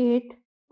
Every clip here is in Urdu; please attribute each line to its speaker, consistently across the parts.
Speaker 1: 8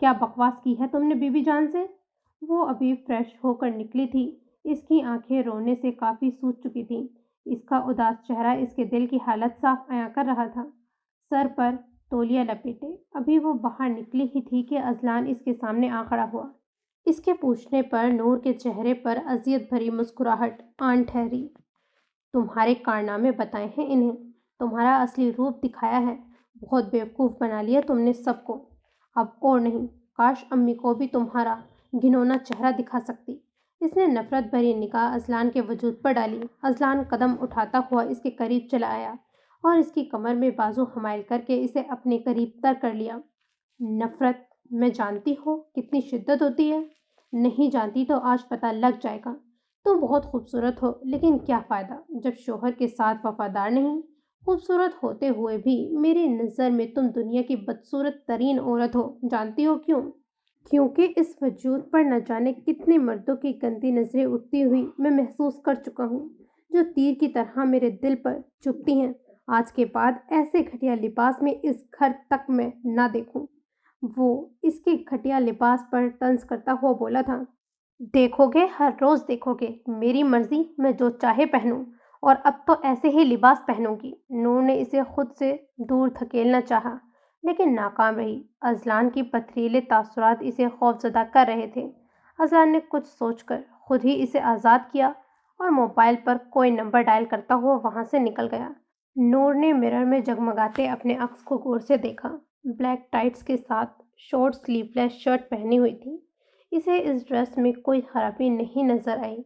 Speaker 1: کیا بکواس کی ہے تم نے بی بی جان سے؟ وہ ابھی فریش ہو کر نکلی تھی۔ اس کی آنکھیں رونے سے کافی سوج چکی تھیں۔ اس کا اداس چہرہ اس کے دل کی حالت صاف عیاں کر رہا تھا۔ سر پر تولیہ لپیٹے ابھی وہ باہر نکلی ہی تھی کہ اذلان اس کے سامنے آ کھڑا ہوا۔ اس کے پوچھنے پر نور کے چہرے پر اذیت بھری مسکراہٹ آن ٹھہری۔ تمہارے کارنامے بتائے ہیں انہیں، تمہارا اصلی روپ دکھایا ہے، بہت بیوقوف بنا لیا تم نے سب کو۔ اب اور نہیں، کاش امی کو بھی تمہارا گھنونا چہرہ دکھا سکتی۔ اس نے نفرت بھری نگاہ اذلان کے وجود پر ڈالی۔ اذلان قدم اٹھاتا ہوا اس کے قریب چلا آیا اور اس کی کمر میں بازو حمائل کر کے اسے اپنے قریب تر کر لیا۔ نفرت میں جانتی ہو کتنی شدت ہوتی ہے؟ نہیں جانتی تو آج پتہ لگ جائے گا۔ تم بہت خوبصورت ہو، لیکن کیا فائدہ جب شوہر کے ساتھ وفادار نہیں؟ خوبصورت ہوتے ہوئے بھی میری نظر میں تم دنیا کی بدصورت ترین عورت ہو۔ جانتی ہو کیوں؟ کیونکہ اس وجود پر نہ جانے کتنے مردوں کی گندی نظریں اٹھتی ہوئی میں محسوس کر چکا ہوں، جو تیر کی طرح میرے دل پر چبھتی ہیں۔ آج کے بعد ایسے گھٹیا لباس میں اس گھر تک میں نہ دیکھوں۔ وہ اس کے گھٹیا لباس پر طنز کرتا ہوا بولا تھا۔ دیکھو گے، ہر روز دیکھو گے، میری مرضی، میں جو چاہے پہنوں، اور اب تو ایسے ہی لباس پہنوں گی۔ نور نے اسے خود سے دور دھکیلنا چاہا لیکن ناکام رہی۔ اذلان کی پتھریلے تاثرات اسے خوفزدہ کر رہے تھے۔ اذلان نے کچھ سوچ کر خود ہی اسے آزاد کیا اور موبائل پر کوئی نمبر ڈائل کرتا ہوا وہاں سے نکل گیا۔ نور نے مرر میں جگمگاتے اپنے عکس کو غور سے دیکھا۔ بلیک ٹائٹس کے ساتھ شارٹ سلیو لیس شرٹ پہنی ہوئی تھی۔ اسے اس ڈریس میں کوئی خرابی نہیں نظر آئی۔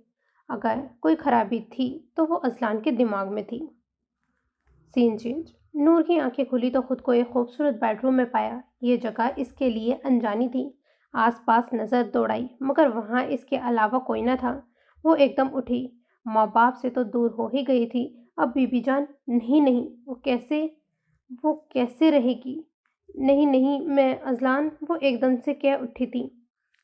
Speaker 1: اگر کوئی خرابی تھی تو وہ اذلان کے دماغ میں تھی۔ سین چینج۔ نور کی آنکھیں کھلی تو خود کو ایک خوبصورت بیڈ روم میں پایا۔ یہ جگہ اس کے لیے انجانی تھی۔ آس پاس نظر دوڑائی مگر وہاں اس کے علاوہ کوئی نہ تھا۔ وہ ایک دم اٹھی۔ ماں باپ سے تو دور ہو ہی گئی تھی، اب بی بی جان؟ نہیں، وہ کیسے رہے گی؟ نہیں، میں اذلان، وہ ایک دم سے کہہ اٹھی تھی۔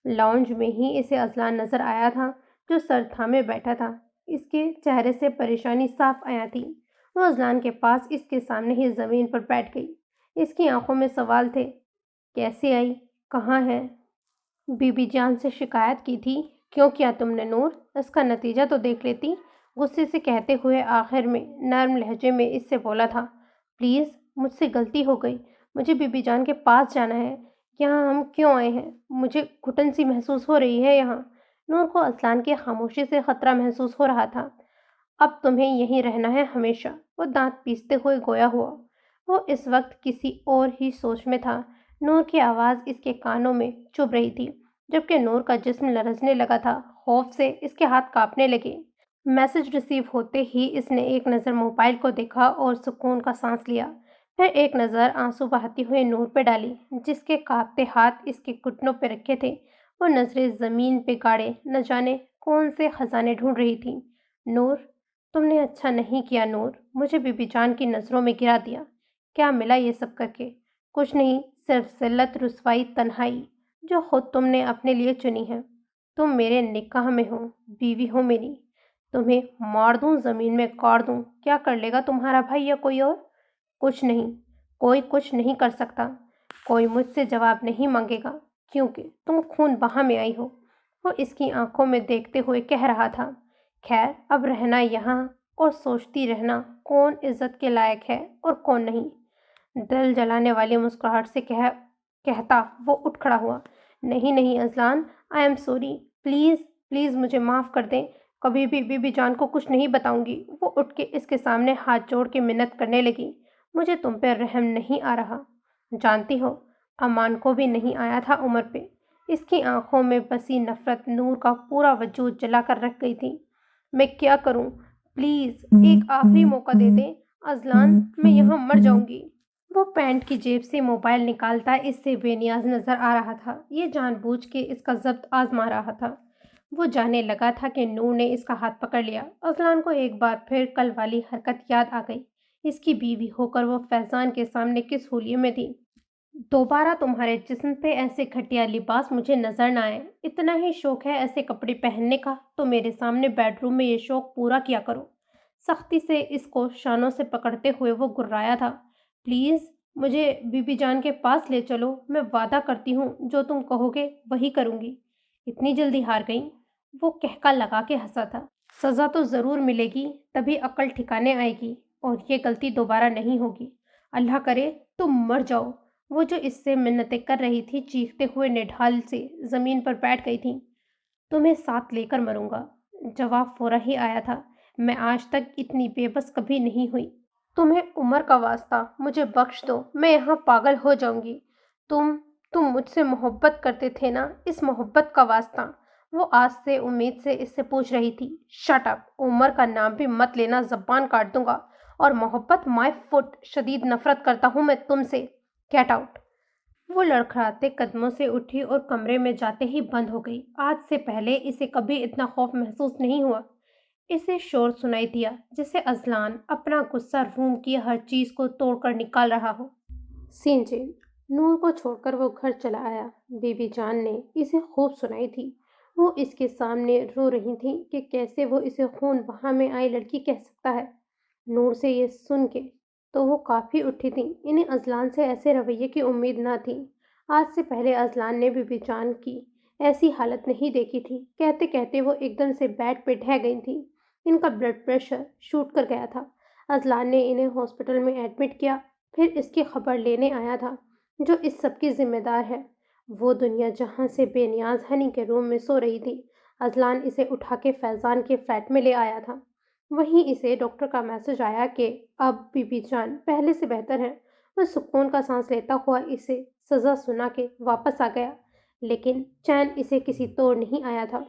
Speaker 1: لاؤنج میں ہی اسے اذلان نظر آیا تھا جو سر تھامے بیٹھا تھا۔ اس کے چہرے سے پریشانی صاف عیاں تھی۔ وہ اذلان کے پاس اس کے سامنے ہی زمین پر بیٹھ گئی۔ اس کی آنکھوں میں سوال تھے۔ کیسے آئی؟ کہاں ہے؟ بی بی جان سے شکایت کی تھی؟ کیوں کیا تم نے نور؟ اس کا نتیجہ تو دیکھ لیتی۔ غصے سے کہتے ہوئے آخر میں نرم لہجے میں اس سے بولا تھا۔ پلیز، مجھ سے غلطی ہو گئی، مجھے بی بی جان کے پاس جانا ہے۔ یہاں ہم کیوں آئے ہیں؟ مجھے گھٹن سی محسوس ہو رہی ہے یہاں۔ نور کو اذلان کی خاموشی سے خطرہ محسوس ہو رہا تھا۔ اب تمہیں یہیں رہنا ہے ہمیشہ، وہ دانت پیستے ہوئے گویا ہوا۔ وہ اس وقت کسی اور ہی سوچ میں تھا۔ نور کی آواز اس کے کانوں میں چبھ رہی تھی جبکہ نور کا جسم لرزنے لگا تھا۔ خوف سے اس کے ہاتھ کانپنے لگے۔ میسج ریسیو ہوتے ہی اس نے ایک نظر موبائل کو دیکھا اور سکون کا سانس لیا، پھر ایک نظر آنسو بہاتی ہوئے نور پہ ڈالی جس کے کانپتے ہاتھ اس کے گھٹنوں پہ رکھے تھے۔ وہ نظریں زمین پہ گاڑے نہ جانے کون سے خزانے ڈھونڈ رہی تھی۔ نور، تم نے اچھا نہیں کیا نور، مجھے بی بی جان کی نظروں میں گرا دیا۔ کیا ملا یہ سب کر کے؟ کچھ نہیں، صرف ذلت، رسوائی، تنہائی جو خود تم نے اپنے لیے چنی ہے۔ تم میرے نکاح میں ہو، بیوی ہو میری۔ تمہیں مار دوں، زمین میں گاڑ دوں، کیا کر لے گا تمہارا بھائی یا کوئی اور؟ کچھ نہیں، کوئی کچھ نہیں کر سکتا۔ کوئی مجھ سے جواب نہیں مانگے گا کیونکہ تم خون بہا میں آئی ہو، وہ اس کی آنکھوں میں دیکھتے ہوئے کہہ رہا تھا۔ خیر، اب رہنا یہاں اور سوچتی رہنا کون عزت کے لائق ہے اور کون نہیں۔ دل جلانے والی مسکراہٹ سے کہتا وہ اٹھ کھڑا ہوا۔ نہیں Azlan, I am sorry, please مجھے معاف کر دیں، کبھی بھی بی بی جان کو کچھ نہیں بتاؤں گی۔ وہ اٹھ کے اس کے سامنے ہاتھ جوڑ کے منت کرنے لگی۔ مجھے تم پہ رحم نہیں آ رہا، جانتی ہو، امان کو بھی نہیں آیا تھا عمر پہ۔ اس کی آنکھوں میں بسی نفرت نور کا پورا وجود جلا کر رکھ گئی تھی۔ میں کیا کروں؟ پلیز ایک آخری موقع دے دیں اذلان، میں یہاں مر جاؤں گی۔ وہ پینٹ کی جیب سے موبائل نکالتا اس سے بے نیاز نظر آ رہا تھا۔ یہ جان بوجھ کے اس کا ضبط آزما رہا تھا۔ وہ جانے لگا تھا کہ نور نے اس کا ہاتھ پکڑ لیا۔ اذلان کو ایک بار پھر کل والی حرکت یاد آ گئی۔ اس کی بیوی ہو کر وہ فیضان کے سامنے کس حلیے میں تھی۔ دوبارہ تمہارے جسم پہ ایسے گھٹیا لباس مجھے نظر نہ آئے۔ اتنا ہی شوق ہے ایسے کپڑے پہننے کا تو میرے سامنے بیڈ روم میں یہ شوق پورا کیا کرو۔ سختی سے اس کو شانوں سے پکڑتے ہوئے وہ گرایا تھا۔ پلیز مجھے بی بی جان کے پاس لے چلو، میں وعدہ کرتی ہوں جو تم کہو گے وہی کروں گی۔ اتنی جلدی ہار گئی؟ وہ کہکا لگا کے ہنسا تھا۔ سزا تو ضرور ملے گی، تبھی عقل ٹھکانے آئے گی اور یہ غلطی دوبارہ نہیں ہوگی۔ اللہ کرے تم مر جاؤ۔ وہ جو اس سے منتیں کر رہی تھی چیختے ہوئے نڈھال سے زمین پر بیٹھ گئی تھی۔ تمہیں ساتھ لے کر مروں گا۔ جواب فورا ہی آیا تھا۔ میں آج تک اتنی بے بس کبھی نہیں ہوئی۔ تمہیں عمر کا واسطہ مجھے بخش دو، میں یہاں پاگل ہو جاؤں گی۔ تم مجھ سے محبت کرتے تھے نا، اس محبت کا واسطہ۔ وہ آج سے امید سے اس سے پوچھ رہی تھی۔ شٹ اپ، عمر کا نام بھی مت لینا، زبان کاٹ دوں گا۔ اور محبت مائی فٹ، شدید نفرت کرتا ہوں میں تم سے۔ Get out. وہ لڑکھڑاتے قدموں سے اٹھی اور کمرے میں جاتے ہی بند ہو گئی۔ آج سے پہلے اسے کبھی اتنا خوف محسوس نہیں ہوا۔ اسے شور سنائی دیا جسے اذلان اپنا غصہ روم کی ہر چیز کو توڑ کر نکال رہا ہو۔ سین چینج۔ نور کو چھوڑ کر وہ گھر چلا آیا۔ بی بی جان نے اسے خوب سنائی تھی۔ وہ اس کے سامنے رو رہی تھی کہ کیسے وہ اسے خون بہا میں آئی لڑکی کہہ سکتا ہے۔ نور سے یہ سن کے تو وہ کافی اٹھی تھی۔ انہیں اذلان سے ایسے رویے کی امید نہ تھی۔ آج سے پہلے اذلان نے بی بی جان کی ایسی حالت نہیں دیکھی تھی۔ کہتے کہتے وہ ایک دم سے بیڈ پہ ڈھہ گئی تھی۔ ان کا بلڈ پریشر شوٹ کر گیا تھا۔ اذلان نے انہیں ہاسپٹل میں ایڈمٹ کیا، پھر اس کی خبر لینے آیا تھا جو اس سب کی ذمہ دار ہے۔ وہ دنیا جہاں سے بے نیاز ہنی کے روم میں سو رہی تھی۔ اذلان اسے اٹھا کے فیضان کے فلیٹ میں لے آیا تھا۔ وہیں اسے ڈاکٹر کا میسج آیا کہ اب بی بی جان پہلے سے بہتر ہے۔ وہ سکون کا سانس لیتا ہوا اسے سزا سنا کے واپس آ گیا، لیکن چین اسے کسی طور نہیں آیا تھا۔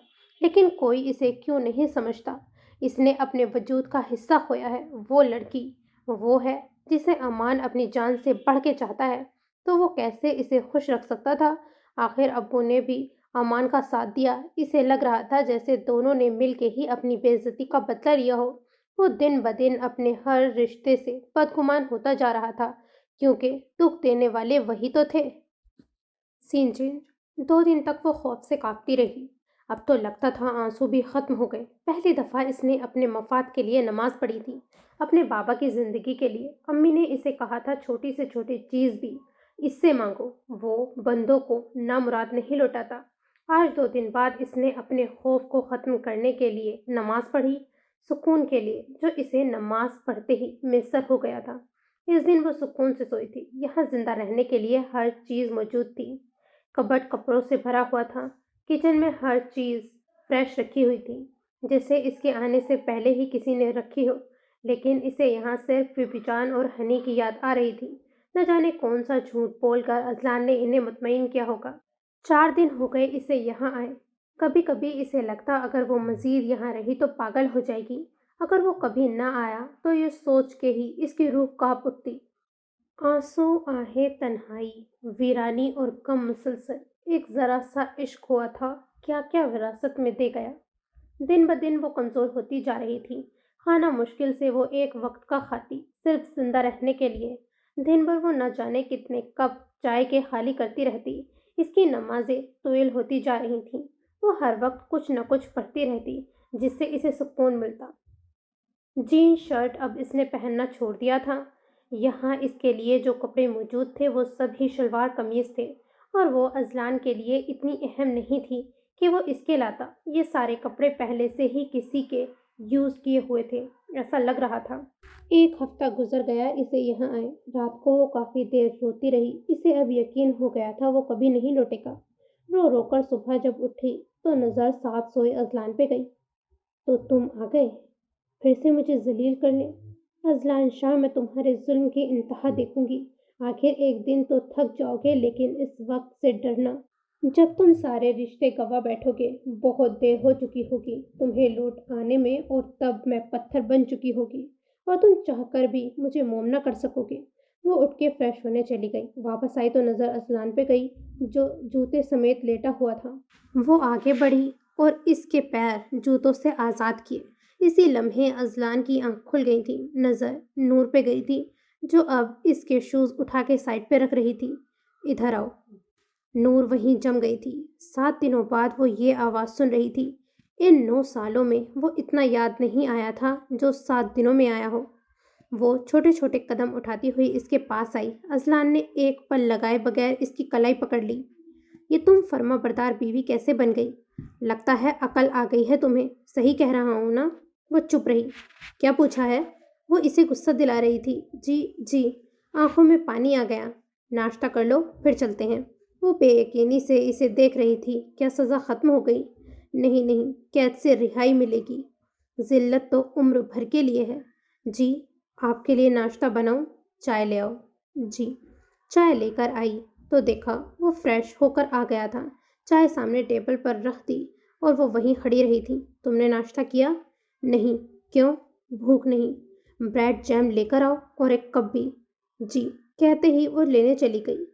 Speaker 1: لیکن کوئی اسے کیوں نہیں سمجھتا؟ اس نے اپنے وجود کا حصہ کھویا ہے۔ وہ لڑکی وہ ہے جسے امان اپنی جان سے بڑھ کے چاہتا ہے، تو وہ کیسے اسے خوش رکھ سکتا تھا؟ آخر ابو نے بھی امان کا ساتھ دیا۔ اسے لگ رہا تھا جیسے دونوں نے مل کے ہی اپنی بے عزتی کا بدلہ لیا ہو۔ وہ دن بدن اپنے ہر رشتے سے بدگمان ہوتا جا رہا تھا، کیونکہ دکھ دینے والے وہی تو تھے۔ سین چینج۔ 2 دن تک وہ خوف سے کانپتی رہی۔ اب تو لگتا تھا آنسو بھی ختم ہو گئے۔ پہلی دفعہ اس نے اپنے مفاد کے لیے نماز پڑھی تھی، اپنے بابا کی زندگی کے لیے۔ امی نے اسے کہا تھا چھوٹی سے چھوٹی چیز بھی اس سے مانگو، وہ بندوں کو نامراد نہیں لوٹاتا۔ آج 2 دن بعد اس نے اپنے خوف کو ختم کرنے کے لیے نماز پڑھی، سکون کے لیے جو اسے نماز پڑھتے ہی میسر ہو گیا تھا۔ اس دن وہ سکون سے سوئی تھی۔ یہاں زندہ رہنے کے لیے ہر چیز موجود تھی۔ کبرڈ کپڑوں سے بھرا ہوا تھا۔ کچن میں ہر چیز فریش رکھی ہوئی تھی، جیسے اس کے آنے سے پہلے ہی کسی نے رکھی ہو۔ لیکن اسے یہاں صرف بی بی جان اور ہنی کی یاد آ رہی تھی۔ نہ جانے کون سا جھوٹ بول کر اذلان نے انہیں مطمئن کیا ہوگا۔ 4 دن ہو گئے اسے یہاں آئے۔ کبھی کبھی اسے لگتا اگر وہ مزید یہاں رہی تو پاگل ہو جائے گی۔ اگر وہ کبھی نہ آیا تو یہ سوچ کے ہی اس کی روح کانپ اٹھتی۔ آنسو، آہیں، تنہائی، ویرانی اور غم مسلسل۔ ایک ذرا سا عشق ہوا تھا، کیا کیا وراثت میں دے گیا۔ دن بدن وہ کمزور ہوتی جا رہی تھی۔ کھانا مشکل سے وہ ایک وقت کا کھاتی، صرف زندہ رہنے کے لیے۔ دن بھر وہ نہ جانے کتنے کپ چائے کے خالی کرتی رہتی۔ اس کی نمازیں طویل ہوتی جا رہی تھیں۔ وہ ہر وقت کچھ نہ کچھ پڑھتی رہتی جس سے اسے سکون ملتا۔ جین شرٹ اب اس نے پہننا چھوڑ دیا تھا۔ یہاں اس کے لیے جو کپڑے موجود تھے وہ سب ہی شلوار قمیض تھے، اور وہ اذلان کے لیے اتنی اہم نہیں تھی کہ وہ اس کے لاتا۔ یہ سارے کپڑے پہلے سے ہی کسی کے یوز کیے ہوئے تھے، ایسا لگ رہا تھا۔ 1 ہفتہ گزر گیا اسے یہاں آئے۔ رات کو وہ کافی دیر روتی رہی۔ اسے اب یقین ہو گیا تھا وہ کبھی نہیں لوٹے گا۔ رو رو کر صبح جب اٹھی تو نظر ساتھ سوئے اذلان پہ گئی۔ تو تم آ گئے پھر سے مجھے ذلیل کرنے؟ اذلان شاہ، میں تمہارے ظلم کی انتہا دیکھوں گی۔ آخر ایک دن تو تھک جاؤ گے، لیکن اس وقت سے ڈرنا۔ جب تم سارے رشتے گوا بیٹھو گے، بہت دیر ہو چکی ہوگی تمہیں لوٹ آنے میں، اور تب میں پتھر بن چکی ہوگی، اور تم چاہ کر بھی مجھے موم نہ کر سکو گے۔ وہ اٹھ کے فریش ہونے چلی گئی۔ واپس آئی تو نظر اذلان پہ گئی جو جوتے سمیت لیٹا ہوا تھا۔ وہ آگے بڑھی اور اس کے پیر جوتوں سے آزاد کیے۔ اسی لمحے اذلان کی آنکھ کھل گئی تھی۔ نظر نور پہ گئی تھی جو اب اس کے شوز اٹھا کے سائڈ پہ رکھ رہی تھی۔ ادھر آؤ۔ نور وہیں جم گئی تھی۔ 7 دنوں بعد وہ یہ آواز سن رہی تھی۔ ان 9 سالوں میں وہ اتنا یاد نہیں آیا تھا جو 7 دنوں میں آیا ہو۔ وہ چھوٹے چھوٹے قدم اٹھاتی ہوئی اس کے پاس آئی۔ اذلان نے ایک پل لگائے بغیر اس کی کلائی پکڑ لی۔ یہ تم فرما بردار بیوی کیسے بن گئی؟ لگتا ہے عقل آ گئی ہے تمہیں، صحیح کہہ رہا ہوں نا؟ وہ چپ رہی۔ کیا پوچھا ہے؟ وہ اسے غصہ دلا رہی تھی۔ جی۔ آنکھوں میں پانی آ گیا۔ ناشتہ کر لو پھر چلتے ہیں۔ وہ بے یقینی سے اسے دیکھ رہی تھی۔ کیا سزا ختم ہو گئی؟ نہیں، قید سے رہائی ملے گی۔ ذلت تو عمر بھر کے لیے ہے۔ جی، آپ کے لیے ناشتہ بناؤں؟ چائے لے آؤ۔ جی۔ چائے لے کر آئی تو دیکھا وہ فریش ہو کر آ گیا تھا۔ چائے سامنے ٹیبل پر رکھ دی اور وہ وہیں کھڑی رہی تھی۔ تم نے ناشتہ کیا؟ نہیں۔ کیوں؟ بھوک نہیں۔ بریڈ جیم لے کر آؤ اور ایک کپ بھی۔ جی، کہتے ہی وہ لینے چلی گئی۔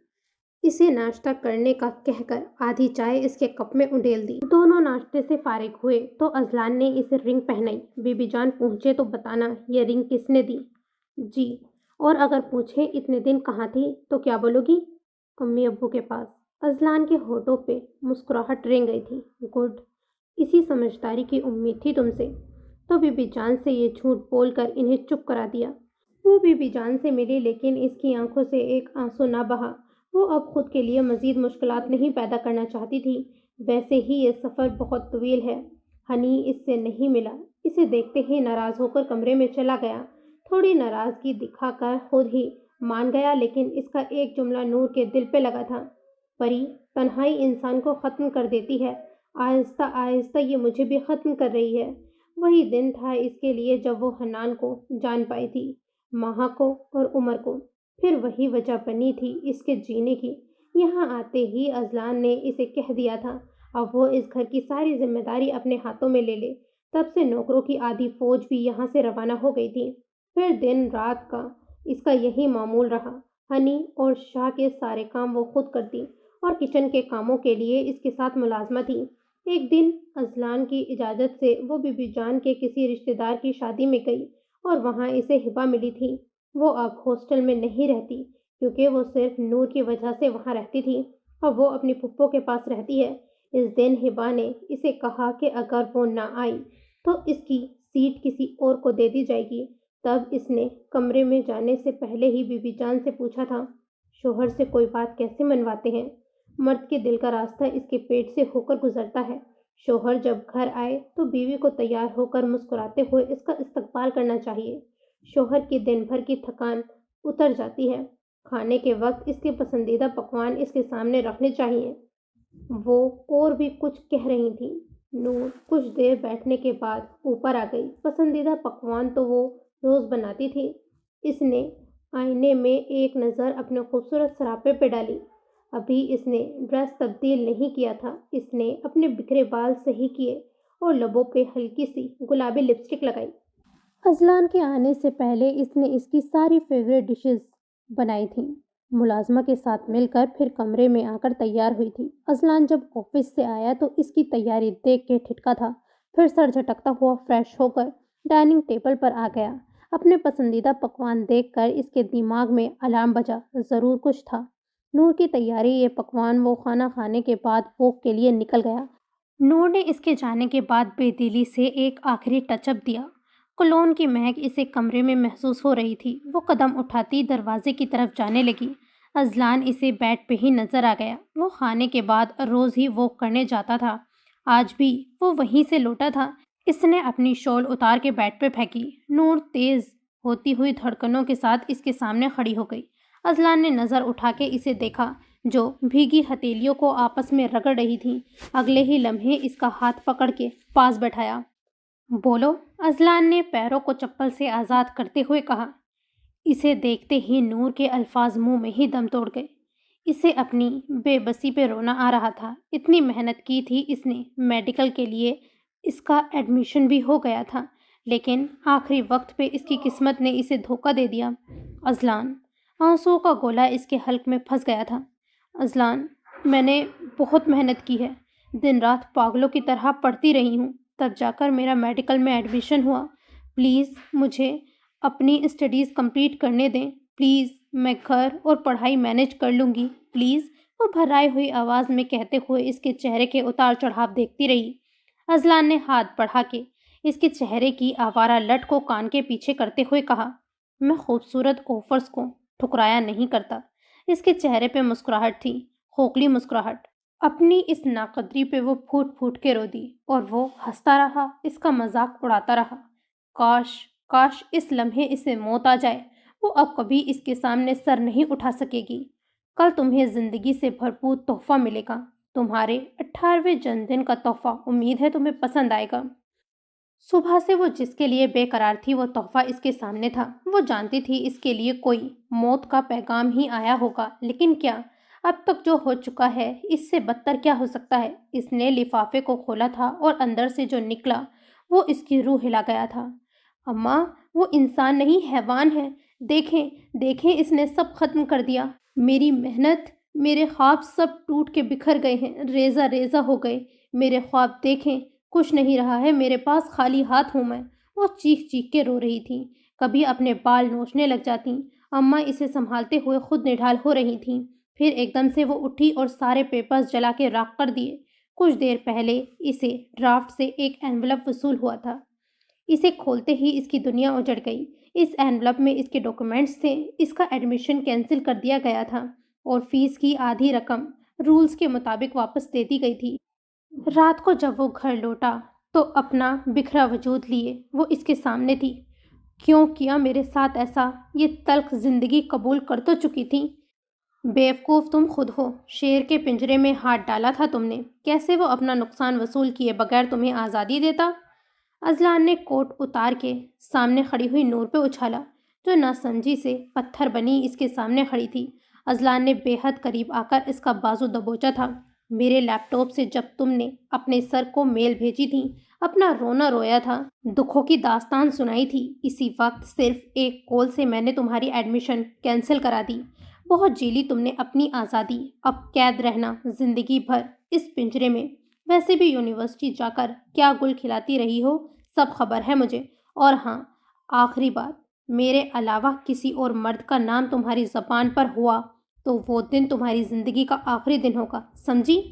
Speaker 1: اسے ناشتہ کرنے کا کہہ کر آدھی چائے اس کے کپ میں انڈیل دی۔ دونوں ناشتے سے فارغ ہوئے تو اذلان نے اسے رنگ پہنائی۔ بی بی جان پوچھے تو بتانا یہ رنگ کس نے دی؟ جی۔ اور اگر پوچھے اتنے دن کہاں تھی تو کیا بولو گی؟ امی ابو کے پاس۔ اذلان کے ہونٹوں پہ مسکراہٹ رنگ گئی تھی۔ گڈ، اسی سمجھداری کی امید تھی تم سے۔ تو بی بی جان سے یہ جھوٹ بول کر انہیں چپ کرا دیا۔ وہ بی بی جان سے ملی لیکن اس کی آنکھوں سے ایک آنسو نہ بہا۔ وہ اب خود کے لیے مزید مشکلات نہیں پیدا کرنا چاہتی تھی۔ ویسے ہی یہ سفر بہت طویل ہے۔ ہنی اس سے نہیں ملا۔ اسے دیکھتے ہی ناراض ہو کر کمرے میں چلا گیا۔ تھوڑی ناراضگی دکھا کر خود ہی مان گیا لیکن اس کا ایک جملہ نور کے دل پہ لگا تھا۔ پری، تنہائی انسان کو ختم کر دیتی ہے۔ آہستہ آہستہ یہ مجھے بھی ختم کر رہی ہے۔ وہی دن تھا اس کے لیے جب وہ حنان کو جان پائی تھی، ماہا کو اور عمر کو۔ پھر وہی وجہ بنی تھی اس کے جینے کی۔ یہاں آتے ہی اذلان نے اسے کہہ دیا تھا اب وہ اس گھر کی ساری ذمہ داری اپنے ہاتھوں میں لے لے۔ تب سے نوکروں کی آدھی فوج بھی یہاں سے روانہ ہو گئی تھی۔ پھر دن رات کا اس کا یہی معمول رہا۔ ہنی اور شاہ کے سارے کام وہ خود کرتی اور کچن کے کاموں کے لیے اس کے ساتھ ملازمہ تھی۔ ایک دن اذلان کی اجازت سے وہ بی بی جان کے کسی رشتہ دار کی شادی میں گئی اور وہاں اسے ہبا ملی تھی۔ وہ اب ہاسٹل میں نہیں رہتی کیونکہ وہ صرف نور کی وجہ سے وہاں رہتی تھی۔ اب وہ اپنی پھپھو کے پاس رہتی ہے۔ اس دن ہبا نے اسے کہا کہ اگر وہ نہ آئی تو اس کی سیٹ کسی اور کو دے دی جائے گی۔ تب اس نے کمرے میں جانے سے پہلے ہی بی بی جان سے پوچھا تھا، شوہر سے کوئی بات کیسے منواتے ہیں؟ مرد کے دل کا راستہ اس کے پیٹ سے ہو کر گزرتا ہے۔ شوہر جب گھر آئے تو بیوی کو تیار ہو کر مسکراتے ہوئے اس کا استقبال کرنا چاہیے۔ شوہر کی دن بھر کی تھکان اتر جاتی ہے۔ کھانے کے وقت اس کے پسندیدہ پکوان اس کے سامنے رکھنے چاہیے۔ وہ اور بھی کچھ کہہ رہی تھی۔ نور کچھ دیر بیٹھنے کے بعد اوپر آ گئی۔ پسندیدہ پکوان تو وہ روز بناتی تھی۔ اس نے آئینے میں ایک نظر اپنے خوبصورت سراپے پہ ڈالی۔ ابھی اس نے ڈریس تبدیل نہیں کیا تھا۔ اس نے اپنے بکھرے بال صحیح کیے اور لبوں پہ ہلکی سی گلابی لپسٹک لگائی۔ اذلان کے آنے سے پہلے اس نے اس کی ساری فیوریٹ ڈشز بنائی تھیں۔ ملازمہ کے ساتھ مل کر پھر کمرے میں آ کر تیار ہوئی تھی۔ اذلان جب آفس سے آیا تو اس کی تیاری دیکھ کے ٹھٹکا تھا۔ پھر سر جھٹکتا ہوا فریش ہو کر ڈائننگ ٹیبل پر آ گیا۔ اپنے پسندیدہ پکوان دیکھ کر اس کے دماغ میں الارم بجا، ضرور کچھ تھا۔ نور کی تیاری یہ پکوان وہ کھانا کھانے کے بعد ووک کے لیے نکل گیا۔ نور نے اس کے جانے کے بعد بے دلی سے ایک آخری ٹچ اپ دیا۔ کولون کی مہک اسے کمرے میں محسوس ہو رہی تھی۔ وہ قدم اٹھاتی دروازے کی طرف جانے لگی۔ اذلان اسے بیڈ پہ ہی نظر آ گیا۔ وہ کھانے کے بعد روز ہی واک کرنے جاتا تھا۔ آج بھی وہ وہیں سے لوٹا تھا۔ اس نے اپنی شال اتار کے بیڈ پہ پھینکی۔ نور تیز ہوتی ہوئی دھڑکنوں کے ساتھ اس کے سامنے کھڑی ہو گئی۔ اذلان نے نظر اٹھا کے اسے دیکھا جو بھیگی ہتھیلیوں کو آپس میں رگڑ رہی تھی۔ اگلے ہی لمحے اس کا ہاتھ پکڑ کے پاس بٹھایا۔ بولو، اذلان نے پیروں کو چپل سے آزاد کرتے ہوئے کہا۔ اسے دیکھتے ہی نور کے الفاظ منہ میں ہی دم توڑ گئے۔ اسے اپنی بے بسی پہ رونا آ رہا تھا۔ اتنی محنت کی تھی اس نے میڈیکل کے لیے، اس کا ایڈمیشن بھی ہو گیا تھا لیکن آخری وقت پہ اس کی قسمت نے اسے دھوکہ دے دیا۔ اذلان، آنسوؤں کا گولا اس کے حلق میں پھنس گیا تھا۔ اذلان، میں نے بہت محنت کی ہے، دن رات پاگلوں کی طرح پڑھتی رہی ہوں، تب جا کر میرا میڈیکل میں ایڈمیشن ہوا۔ پلیز مجھے اپنی اسٹڈیز کمپلیٹ کرنے دیں، پلیز میں گھر اور پڑھائی مینیج کر لوں گی، پلیز، وہ بھرائی ہوئی آواز میں کہتے ہوئے اس کے چہرے کے اتار چڑھاؤ دیکھتی رہی۔ اذلان نے ہاتھ بڑھا کے اس کے چہرے کی آوارہ لٹ کو کان کے پیچھے کرتے ہوئے کہا، میں خوبصورت آفرز کو ٹھکرایا نہیں کرتا۔ اس کے چہرے پہ مسکراہٹ تھی، کھوکھلی مسکراہٹ۔ اپنی اس ناقدری پہ وہ پھوٹ پھوٹ کے رو دی اور وہ ہنستا رہا، اس کا مذاق اڑاتا رہا۔ کاش کاش اس لمحے اسے موت آ جائے، وہ اب کبھی اس کے سامنے سر نہیں اٹھا سکے گی۔ کل تمہیں زندگی سے بھرپور تحفہ ملے گا، تمہارے 18ویں جنم دن کا تحفہ، امید ہے تمہیں پسند آئے گا۔ صبح سے وہ جس کے لیے بے قرار تھی وہ تحفہ اس کے سامنے تھا۔ وہ جانتی تھی اس کے لیے کوئی موت کا پیغام ہی آیا ہوگا، لیکن کیا؟ اب تک جو ہو چکا ہے اس سے بدتر کیا ہو سکتا ہے؟ اس نے لفافے کو کھولا تھا اور اندر سے جو نکلا وہ اس کی روح ہلا گیا تھا۔ اماں، وہ انسان نہیں حیوان ہے، دیکھیں دیکھیں اس نے سب ختم کر دیا۔ میری محنت، میرے خواب سب ٹوٹ کے بکھر گئے ہیں، ریزہ ریزہ ہو گئے۔ میرے خواب دیکھیں، کچھ نہیں رہا ہے، میرے پاس خالی ہاتھ ہوں میں۔ وہ چیخ چیخ کے رو رہی تھی، کبھی اپنے بال نوچنے لگ جاتی۔ اماں اسے سنبھالتے ہوئے خود نڈھال ہو رہی تھیں۔ پھر ایک دم سے وہ اٹھی اور سارے پیپرز جلا کے راکھ کر دیے۔ کچھ دیر پہلے اسے ڈرافٹ سے ایک اینولپ وصول ہوا تھا۔ اسے کھولتے ہی اس کی دنیا اجڑ گئی۔ اس اینولپ میں اس کے ڈاکومنٹس تھے۔ اس کا ایڈمیشن کینسل کر دیا گیا تھا اور فیس کی آدھی رقم رولز کے مطابق واپس دے دی گئی تھی۔ رات کو جب وہ گھر لوٹا تو اپنا بکھرا وجود لیے وہ اس کے سامنے تھی۔ کیوں کیا میرے ساتھ ایسا؟ یہ تلخ زندگی قبول کر تو چکی تھی۔ بیوقوف تم خود ہو، شیر کے پنجرے میں ہاتھ ڈالا تھا تم نے، کیسے وہ اپنا نقصان وصول کیے بغیر تمہیں آزادی دیتا؟ اذلان نے کوٹ اتار کے سامنے کھڑی ہوئی نور پہ اچھالا، جو ناسمجھی سے پتھر بنی اس کے سامنے کھڑی تھی۔ اذلان نے بے حد قریب آ کر اس کا بازو دبوچا تھا۔ میرے لیپ ٹاپ سے جب تم نے اپنے سر کو میل بھیجی تھی، اپنا رونا رویا تھا، دکھوں کی داستان سنائی تھی، اسی وقت صرف ایک کال سے میں نے تمہاری ایڈمیشن کینسل کرا دی۔ بہت جیلی تم نے اپنی آزادی، اب قید رہنا زندگی بھر اس پنجرے میں۔ ویسے بھی یونیورسٹی جا کر کیا گل کھلاتی رہی ہو سب خبر ہے مجھے۔ اور ہاں، آخری بات، میرے علاوہ کسی اور مرد کا نام تمہاری زبان پر ہوا تو وہ دن تمہاری زندگی کا آخری دن ہوگا، سمجھی؟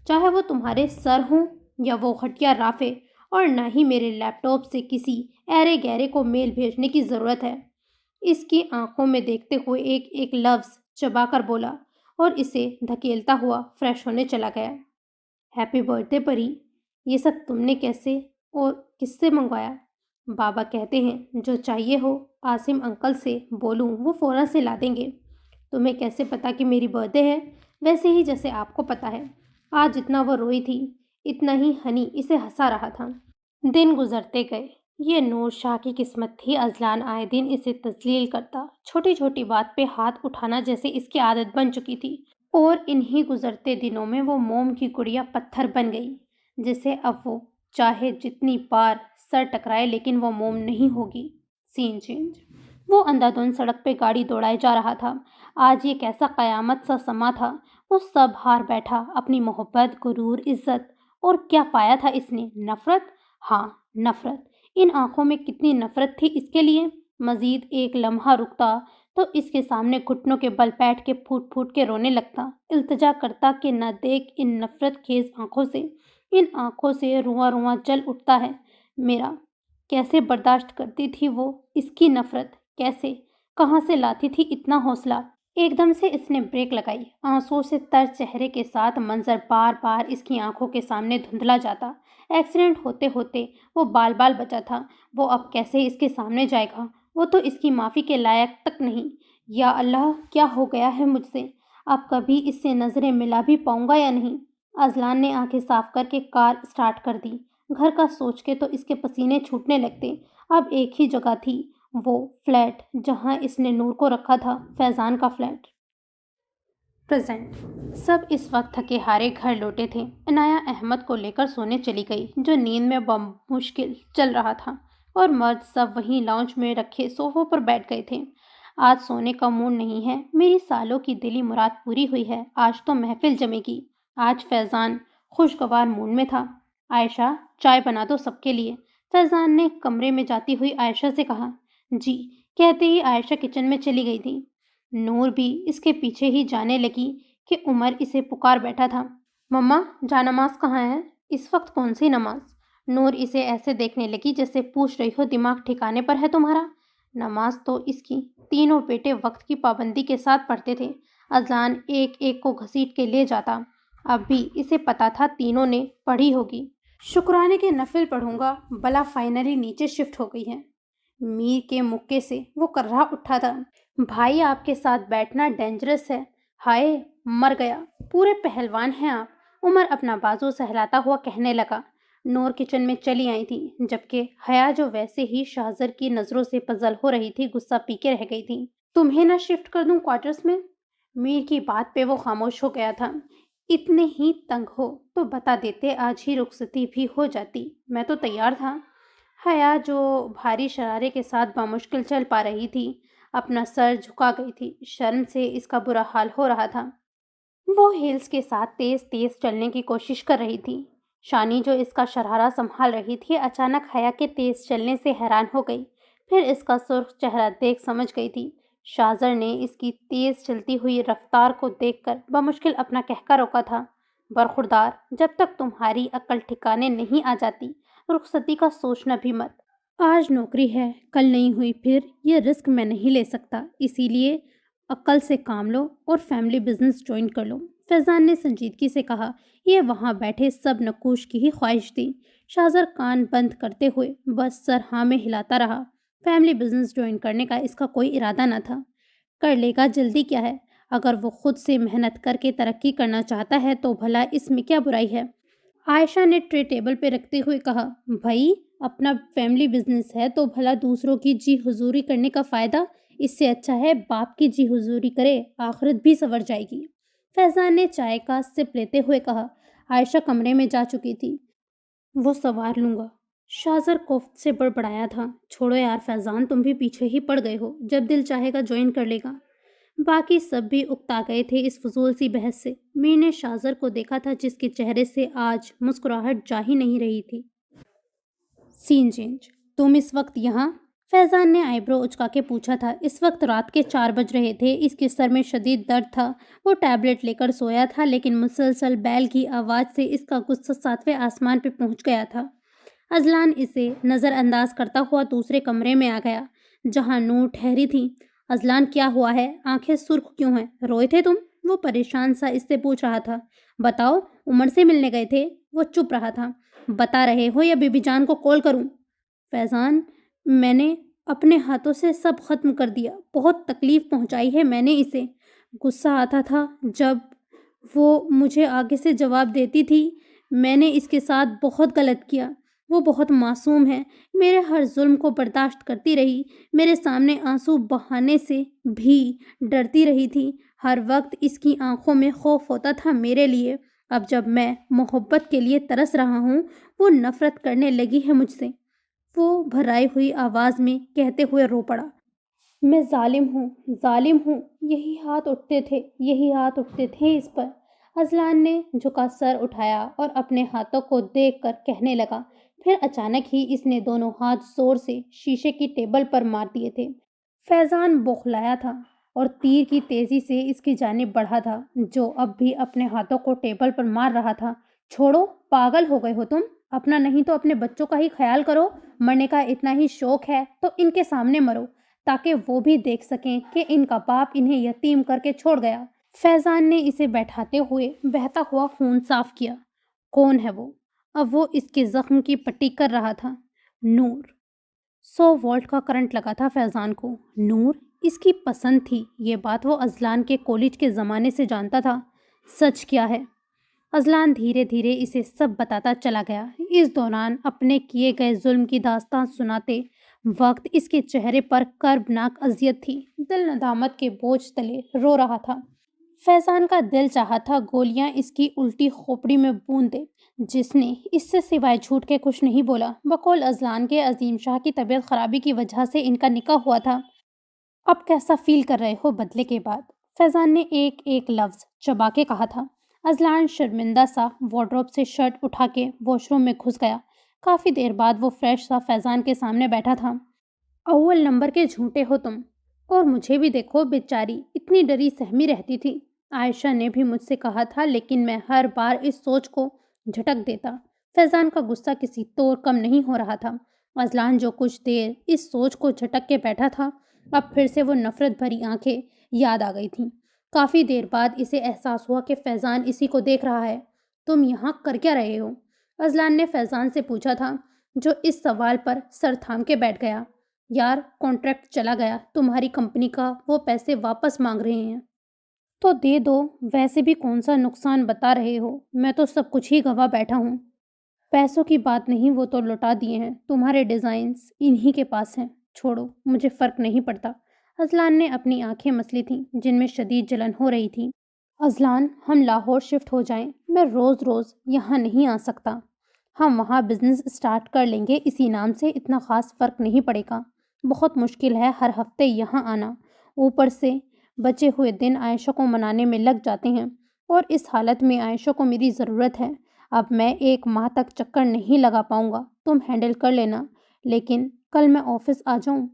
Speaker 1: چاہے وہ تمہارے سر ہوں یا وہ گھٹیا رافع، اور نہ ہی میرے لیپ ٹاپ سے کسی ایرے گہرے کو میل بھیجنے کی ضرورت ہے۔ اس کی آنکھوں میں دیکھتے ہوئے ایک ایک لفظ چبا کر بولا اور اسے دھکیلتا ہوا فریش ہونے چلا گیا۔ ہیپی برتھ ڈے پری، یہ سب تم نے کیسے اور کس سے منگوایا؟ بابا کہتے ہیں جو چاہیے ہو عاصم انکل سے بولوں وہ فوراً سے لا دیں گے۔ تمہیں کیسے پتا کہ میری برتھ ڈے ہے؟ ویسے ہی جیسے آپ کو پتا ہے۔ آج جتنا وہ روئی تھی اتنا ہی ہنی اسے ہنسا رہا تھا۔ دن گزرتے گئے۔ یہ نور شاہ کی قسمت تھی، اذلان آئے دن اسے تذلیل کرتا، چھوٹی چھوٹی بات پہ ہاتھ اٹھانا جیسے اس کی عادت بن چکی تھی، اور انہی گزرتے دنوں میں وہ موم کی گڑیا پتھر بن گئی، جسے اب وہ چاہے جتنی بار سر ٹکرائے لیکن وہ موم نہیں ہوگی۔ سین چینج۔ وہ اندھا دھند سڑک پہ گاڑی دوڑائے جا رہا تھا۔ آج یہ کیسا قیامت سا سما تھا۔ وہ سب ہار بیٹھا، اپنی محبت، غرور، عزت، اور کیا پایا تھا اس نے؟ نفرت۔ ہاں، نفرت۔ ان آنکھوں میں کتنی نفرت تھی اس کے لیے۔ مزید ایک لمحہ رکتا تو اس کے سامنے گھٹنوں کے بل بیٹھ کے پھوٹ پھوٹ کے رونے لگتا، التجا کرتا کہ نہ دیکھ ان نفرت خیز آنکھوں سے، ان آنکھوں سے رواں رواں جل اٹھتا ہے میرا۔ کیسے برداشت کرتی تھی وہ اس کی نفرت؟ کیسے؟ کہاں سے لاتی تھی اتنا حوصلہ؟ ایک دم سے اس نے بریک لگائی۔ آنسوؤں سے تر چہرے کے ساتھ منظر بار بار اس کی آنکھوں کے سامنے دھندلا جاتا۔ ایکسیڈنٹ ہوتے ہوتے وہ بال بال بچا تھا، وہ اب کیسے اس کے سامنے جائے گا؟ وہ تو اس کی معافی کے لائق تک نہیں۔ یا اللہ، کیا ہو گیا ہے مجھ سے؟ اب کبھی اس سے نظریں ملا بھی پاؤں گا یا نہیں؟ اذلان نے آنکھیں صاف کر کے کار اسٹارٹ کر دی۔ گھر کا سوچ کے تو اس کے پسینے چھوٹنے لگتے۔ اب ایک ہی جگہ تھی، وہ فلیٹ جہاں اس نے نور کو رکھا تھا، فیضان کا فلیٹ۔ پریزنٹ۔ سب اس وقت تھکے ہارے گھر لوٹے تھے۔ عنایہ احمد کو لے کر سونے چلی گئی، جو نیند میں بمشکل چل رہا تھا، اور مرد سب وہیں لاؤنج میں رکھے صوفوں پر بیٹھ گئے تھے۔ آج سونے کا موڈ نہیں ہے، میری سالوں کی دلی مراد پوری ہوئی ہے، آج تو محفل جمے گی۔ آج فیضان خوشگوار موڈ میں تھا۔ عائشہ، چائے بنا دو سب کے لیے، فیضان نے کمرے میں جاتی ہوئی عائشہ سے کہا۔ جی، کہتے ہی عائشہ کچن میں چلی گئی تھی۔ نور بھی اس کے پیچھے ہی جانے لگی کہ عمر اسے پکار بیٹھا تھا۔ مما، جا نماز کہاں ہے؟ اس وقت کون سی نماز؟ نور اسے ایسے دیکھنے لگی جیسے پوچھ رہی ہو دماغ ٹھکانے پر ہے تمہارا؟ نماز تو اس کی تینوں بیٹے وقت کی پابندی کے ساتھ پڑھتے تھے۔ اذان ایک ایک کو گھسیٹ کے لے جاتا۔ اب بھی اسے پتا تھا تینوں نے پڑھی ہوگی۔ شکرانے کے نفل پڑھوں گا، بلا فائنلی نیچے شفٹ ہو گئی ہے۔ میر کے مکے سے وہ کررا اٹھا تھا۔ بھائی آپ کے ساتھ بیٹھنا ڈینجرس ہے۔ ہائے مر گیا، پورے پہلوان ہیں آپ، عمر اپنا بازو سہلاتا ہوا کہنے لگا۔ نور کچن میں چلی آئی تھی، جبکہ حیا جو ویسے ہی شاہزر کی نظروں سے پزل ہو رہی تھی غصہ پی کے رہ گئی تھی۔ تمہیں نہ شفٹ کر دوں کوارٹرز میں؟ میر کی بات پہ وہ خاموش ہو گیا تھا۔ اتنے ہی تنگ ہو تو بتا دیتے، آج ہی رخصتی بھی ہو جاتی، میں تو تیار تھا۔ حیا جو بھاری شرارے کے ساتھ بامشکل چل پا رہی تھی، اپنا سر جھکا گئی تھی، شرم سے اس کا برا حال ہو رہا تھا۔ وہ ہیلز کے ساتھ تیز تیز چلنے کی کوشش کر رہی تھی۔ شانی جو اس کا شرارہ سنبھال رہی تھی اچانک حیا کے تیز چلنے سے حیران ہو گئی، پھر اس کا سرخ چہرہ دیکھ سمجھ گئی تھی۔ شاہزر نے اس کی تیز چلتی ہوئی رفتار کو دیکھ کر بمشکل اپنا کہکا روکا تھا۔ برخوردار، جب تک تمہاری عقل ٹھکانے نہیں آ جاتی رخصتی کا سوچنا بھی مت۔ آج نوکری ہے، کل نہیں ہوئی پھر یہ رسک میں نہیں لے سکتا، اسی لیے عقل سے کام لو اور فیملی بزنس جوائن کر لو، فیضان نے سنجیدگی سے کہا۔ یہ وہاں بیٹھے سب نقوش کی ہی خواہش تھی۔ شاہزر کان بند کرتے ہوئے بس سر ہاں میں ہلاتا رہا۔ فیملی بزنس جوائن کرنے کا اس کا کوئی ارادہ نہ تھا۔ کر لے گا، جلدی کیا ہے؟ اگر وہ خود سے محنت کر کے ترقی کرنا چاہتا ہے تو بھلا اس میں کیا برائی ہے؟ عائشہ نے ٹرے ٹیبل پہ رکھتے ہوئے کہا، بھائی اپنا فیملی بزنس ہے تو بھلا دوسروں کی جی حضوری کرنے کا فائدہ؟ اس سے اچھا ہے باپ کی جی حضوری کرے، آخرت بھی سنور جائے گی۔ فیضان نے چائے کا سپ لیتے ہوئے کہا۔ عائشہ کمرے میں جا چکی تھی۔ وہ سنوار لوں گا، شاہزر کوفت سے بڑبڑایا تھا۔ چھوڑو یار فیضان، تم بھی پیچھے ہی پڑ گئے ہو، جب دل چاہے گا جوائن کر لے گا۔ باقی سب بھی اکتا گئے تھے اس فضول سی بحث سے۔ میر نے شاہزر کو دیکھا تھا جس کے چہرے سے آج مسکراہٹ جا ہی نہیں رہی تھی۔ سین چینج، تم اس وقت یہاں؟ فیضان نے آئی برو اچکا کے پوچھا تھا۔ اس وقت رات کے 4 بج رہے تھے۔ اس کے سر میں شدید درد تھا۔ وہ ٹیبلٹ لے کر سویا تھا، لیکن مسلسل بیل کی آواز سے اس کا غصہ 7ویں آسمان پہ پہنچ گیا تھا۔ اذلان اسے نظر انداز کرتا ہوا دوسرے کمرے میں آ گیا جہاں نور ٹھہری تھی۔ اذلان کیا ہوا ہے؟ آنکھیں سرخ کیوں ہیں؟ روئے تھے تم؟ وہ پریشان سا اس سے پوچھ رہا تھا۔ بتاؤ، عمر سے ملنے گئے تھے؟ وہ چپ رہا تھا۔ بتا رہے ہو یا بی بی جان کو کال کروں؟ فیضان، میں نے اپنے ہاتھوں سے سب ختم کر دیا، بہت تکلیف پہنچائی ہے میں نے اسے۔ غصہ آتا تھا جب وہ مجھے آگے سے جواب دیتی تھی۔ میں نے اس کے ساتھ بہت غلط کیا۔ وہ بہت معصوم ہے، میرے ہر ظلم کو برداشت کرتی رہی، میرے سامنے آنسو بہانے سے بھی ڈرتی رہی تھی۔ ہر وقت اس کی آنکھوں میں خوف ہوتا تھا میرے لیے۔ اب جب میں محبت کے لیے ترس رہا ہوں، وہ نفرت کرنے لگی ہے مجھ سے۔ وہ بھرائی ہوئی آواز میں کہتے ہوئے رو پڑا۔ میں ظالم ہوں، ظالم ہوں، یہی ہاتھ اٹھتے تھے اس پر۔ اذلان نے جھکا سر اٹھایا اور اپنے ہاتھوں کو دیکھ کر کہنے لگا۔ پھر اچانک ہی اس نے دونوں ہاتھ زور سے شیشے کی ٹیبل پر مار دیے تھے۔ فیضان بوکھلایا تھا اور تیر کی تیزی سے اس کی جانب بڑھا تھا، جو اب بھی اپنے ہاتھوں کو ٹیبل پر مار رہا تھا۔ چھوڑو، پاگل ہو گئے ہو تم؟ اپنا نہیں تو اپنے بچوں کا ہی خیال کرو۔ مرنے کا اتنا ہی شوق ہے تو ان کے سامنے مرو، تاکہ وہ بھی دیکھ سکیں کہ ان کا باپ انہیں یتیم کر کے چھوڑ گیا۔ فیضان نے اسے بیٹھاتے ہوئے بہتا ہوا خون صاف کیا۔ کون ہے وہ؟ اب وہ اس کے زخم کی پٹی کر رہا تھا۔ نور۔ 100 وولٹ کا کرنٹ لگا تھا فیضان کو۔ نور اس کی پسند تھی، یہ بات وہ اذلان کے کالج کے زمانے سے جانتا تھا۔ سچ کیا ہے؟ اذلان دھیرے دھیرے اسے سب بتاتا چلا گیا۔ اس دوران اپنے کیے گئے ظلم کی داستان سناتے وقت اس کے چہرے پر کربناک اذیت تھی، دل ندامت کے بوجھ تلے رو رہا تھا۔ فیضان کا دل چاہا تھا گولیاں اس کی الٹی کھوپڑی میں بوند دے، جس نے اس سے سوائے جھوٹ کے کچھ نہیں بولا۔ بقول اذلان کے عظیم شاہ کی طبیعت خرابی کی وجہ سے ان کا نکاح ہوا تھا۔ اب کیسا فیل کر رہے ہو بدلے کے بعد؟ فیضان نے ایک ایک لفظ چبا کے کہا تھا۔ اذلان شرمندہ سا وارڈروب سے شرٹ اٹھا کے واش روم میں گھس گیا۔ کافی دیر بعد وہ فریش سا فیضان کے سامنے بیٹھا تھا۔ اول نمبر کے جھوٹے ہو تم، اور مجھے بھی دیکھو بیچاری اتنی ڈری سہمی رہتی تھی۔ عائشہ نے بھی مجھ سے کہا تھا، لیکن میں ہر بار اس سوچ کو جھٹک دیتا۔ فیضان کا غصہ کسی طور کم نہیں ہو رہا تھا۔ اذلان جو کچھ دیر اس سوچ کو جھٹک کے بیٹھا تھا، اب پھر سے وہ نفرت بھری آنکھیں یاد آ گئی تھیں۔ کافی دیر بعد اسے احساس ہوا کہ فیضان اسی کو دیکھ رہا ہے۔ تم یہاں کر کیا رہے ہو؟ اذلان نے فیضان سے پوچھا تھا، جو اس سوال پر سر تھام کے بیٹھ گیا۔ یار، کانٹریکٹ چلا گیا، تمہاری کمپنی کا وہ پیسے واپس مانگ رہے ہیں تو دے دو، ویسے بھی کون سا نقصان بتا رہے ہو، میں تو سب کچھ ہی گنوا بیٹھا ہوں۔ پیسوں کی بات نہیں، وہ تو لوٹا دیے ہیں، تمہارے ڈیزائنز انہی کے پاس ہیں، چھوڑو، مجھے فرق نہیں پڑتا۔ اذلان نے اپنی آنکھیں مسلی تھیں جن میں شدید جلن ہو رہی تھی۔ اذلان، ہم لاہور شفٹ ہو جائیں، میں روز روز یہاں نہیں آ سکتا۔ ہم وہاں بزنس اسٹارٹ کر لیں گے، اسی نام سے اتنا خاص فرق نہیں پڑے گا۔ بہت مشکل ہے ہر ہفتے یہاں آنا، اوپر سے بچے ہوئے دن عائشہ کو منانے میں لگ جاتے ہیں، اور اس حالت میں عائشہ کو میری ضرورت ہے۔ اب میں 1 ماہ تک چکر نہیں لگا پاؤں گا، تم ہینڈل کر لینا، لیکن کل میں آفس آ جاؤں؟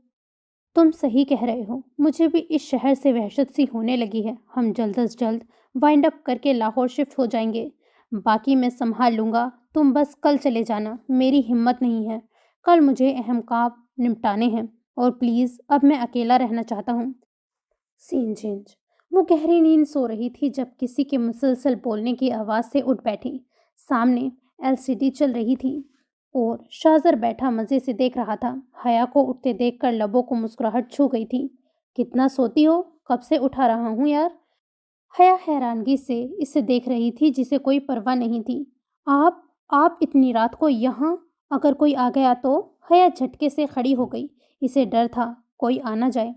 Speaker 1: تم صحیح کہہ رہے ہو، مجھے بھی اس شہر سے وحشت سی ہونے لگی ہے۔ ہم جلد از جلد وائنڈ اپ کر کے لاہور شفٹ ہو جائیں گے، باقی میں سنبھال لوں گا، تم بس کل چلے جانا۔ میری ہمت نہیں ہے، کل مجھے اہم کام نمٹانے ہیں، اور پلیز اب میں اکیلا رہنا چاہتا ہوں۔ سین چینج۔ وہ گہری نیند سو رہی تھی جب کسی کے مسلسل بولنے کی آواز سے اٹھ بیٹھی۔ سامنے LCD چل رہی تھی اور شاہزر بیٹھا مزے سے دیکھ رہا تھا۔ حیا کو اٹھتے دیکھ کر لبوں کو مسکراہٹ چھو گئی تھی۔ کتنا سوتی ہو؟ کب سے اٹھا رہا ہوں یار۔ حیا حیرانگی سے اسے دیکھ رہی تھی جسے کوئی پرواہ نہیں تھی۔ آپ اتنی رات کو یہاں؟ اگر کوئی آ گیا تو؟ حیا جھٹکے سے کھڑی ہو گئی۔ اسے ڈر تھا کوئی آ نہ جائے۔